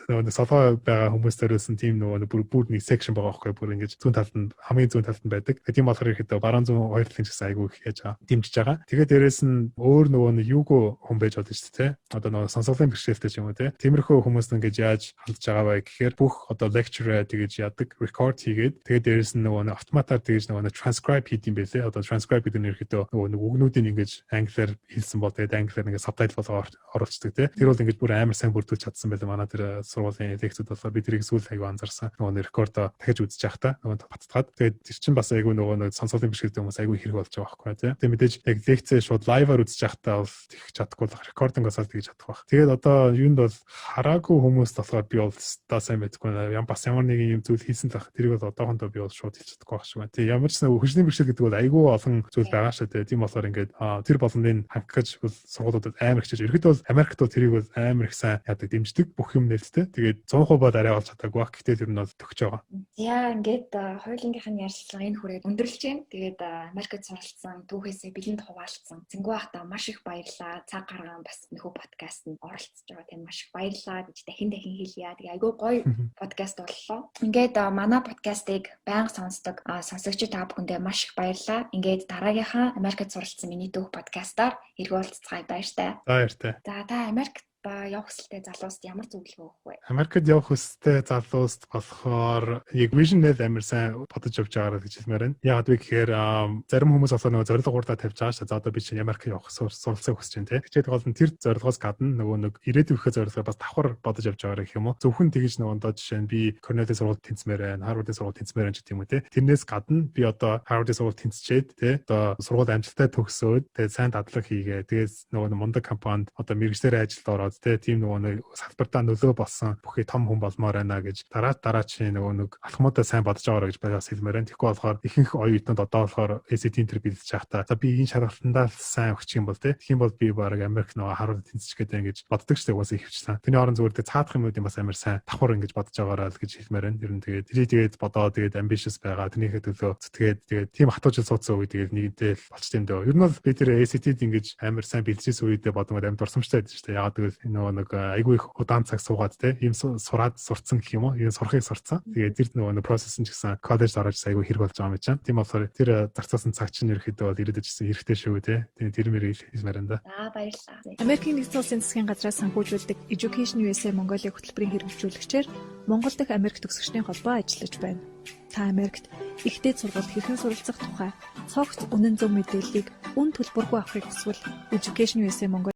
S3: нөгөө солгоо байгаа хүмүүс төрөөсөн тийм нөгөө бүр нэг section байгаа байхгүй бүр ингээ зүүн талд нь хамгийн зүүн талд нь байдаг. Тийм болохоор ерөөдөө баруун зүүн хоёр талын гэсэн айгүй их яаж байгаа дэмжиж байгаа. Тэгээд дээрэс нь өөр нөгөө нэг юуго хүн байж болно шүү дээ тий. Одоо нөгөө сонсголын бэрхшээлтэй ч юм уу тий. Тиймэрхүү хүмүүс ингээ яаж хандж байгаа вэ гэхээр бүх одоо lecture тэгэж яадаг record хийгээд тэгээд дээрэс нь нөгөө автоматар тэгэж нөгөө transcribe хийх юм байлээ. Одоо transcribe гэдэг нь ерөөдөө нөгөө нэг үгнүүдийг ингэж англиар хэлсэн бол тэгээд англиар ингээ subtitle болгоо оруулцдаг тий. Тэр бол ингэж бүр амар сайн бүрдүүлж чадсан байлаа. Манай тэр сургуулийн лекцүүд болохоор би тэрийг сүүл аягүй анзаарсан. Нөгөө рекорд дахиж үзэж явах та нөгөө баттгаад тэгээд тэр чинь бас аягүй нөгөө сонсголын бэрхшээлтэй хүмүүс аягүй хэрэг болж байгаа байхгүй тий. Тэгээд мэдээж яг лекцээ шууд лайваар үзэж явах та бол тэгэх чадахгүй л рекордингоос л тэгж чадах байх. Тэгээд одоо юунд бол хараагүй хүмүүс болохоор би бол та сайн мэдгүй бас ямар нэг юм зүйл хийсэн тах тэрийг бол одоохондоо би бол шууд хэлж чадахгүй байх шиг байна. Тэг ямар ч нэг хөгжлийн бэрхшээл гэдэг бол аягүй олон зүйл байгаа шүү дээ. Тийм болохоор ингээд тэр боломжийг хангаж бол сургуулиудад амар хичээж ерөөдөө бол Америкт бол тэрийг бол амар их сайн яадаг дэмждэг бүх юм нээлттэй. Тэгээд 100% бол арай олж чадаагүй байх. Гэтэл тэр нь бол төгсөж байгаа.
S2: Яа ингээд хоёулынгийнх нь ярилцлага энэ хүрээд өндөрлж байна. Тэгээд Америкт суралцсан түүхээсээ бидэнд хуваалцсан. Зингүү ахта маш их баярлаа. Цаг гарган бас нөхөө подкаст нь оролцож байгаа. Тань маш их баярлаа гэж дахин хэлье. Тэгээ айгүй гоё подкаст боллоо. Ингээд манай подкастыг байнга сонсдог сонсогчид та бүхэндээ маш их баярлалаа. Ингээд дараагийнхаа Америкт суралцсан миний дүүх подкастаар эргүүлцгаая баяртай.
S3: Баяртай.
S2: За та Америкт ба явах хүсэлтэй залууст ямар зөвлөгөө өгөх вэ?
S3: Америкт явах хүсэлтэй залууст болохоор яг vision-ээр амар сайн бодож явж байгаа гэж хэлмээр байна. Яг үгүй гэхээр зарим хүмүүс болохоор нөгөө зорилгоудаа тавьж байгаа шүү дээ. За одоо би чинь Америк явах суралцах хүсэж байна те. Тэгчээд гол нь тэр зорилгоос гадна нөгөө нэг ирээдүйнхээ зорилгоо бас давхар бодож явж байгаа гэх юм уу. Зөвхөн тэгж нөгөө одоо жишээ нь би Корнелийн сургууль тэнцмээр байна, Харвардын сургууль тэнцмээр байна гэх юм уу те. Тэрнээс гадна би одоо Харвардын сургууль тэнцчээд те одоо сургууль амжилттай төгсөөд тэгээ сайн дадлаг хийгээ. Тэгээд нөгөө мундаг компанид одоо мэргэжлэрээ ажилд ороод те тийм нөгөө нэг салбартаа нөлөө болсон бүхий том хүн болмоор байна гэж дараачийн нөгөө нэг алхмуудаа сайн бодож байгаа гэж байгаас хэлмээр байна. Тэгэхгүй болохоор ихэнх оюутнууд одоо болохоор SAT интер бэлдэж байхдаа за би энэ шалгалтандаа сайн өгчих юм бол те. Тэгэх юм бол би баг Америк нөгөө Харвард тэнцэж гээд байна гэж боддог ч гэсэн угаасаа ихвчлээ. Тэрний оронд зүгээр тэ цаадах юм уу юм бас амар сайн давхар ингэж бодож байгаараа л гэж хэлмээр байна. Ер нь тэгээд бодоо тэгээд ambitious байгаа. Тэрнийхээ төлөө тэгээд тийм хатуужил суудсан үе тэгээд нэгдээ л болчтой юм дөө. Ер нь бол би тэр SAT-д ингэж амар сайн бэлдчихсэн үедээ бодгоод амар дурсамжтай байдаг шүү дээ. Ягаад гэвэл нөгөө нэг айгүй их удаан цаг суугаад те ийм сураад сурцсан гэх юм уу? Ийм сурахыг сурцсан. Тэгээд тэр нөгөө process нь ч гэсэн коллежд орож айгүй хэрэг болж байгаа юм чинь. Тийм болохоор тэр зарцуулсан цаг чинь ерөөхдөө бол ирээдүйд гэсэн хэрэгтэй шүү те. Тэгээд тэр мэрийг хэлмээр энэ да.
S2: Баярлалаа.
S1: Америкийн нэгдсэн улсын засгийн газраас санхүүжүүлдэг Education USA Mongolia хөтөлбөрийн хэрэгжүүлэгчээр Монгол дахь Америк төгсөгчдийн холбоо ажиллаж байна. Та Америкт ихтэй сургуульд хэрхэн суралцах тухай цогц үнэн зөв мэдээллийг үн төлбөргүй авахыг хүсвэл Education USA Mongolia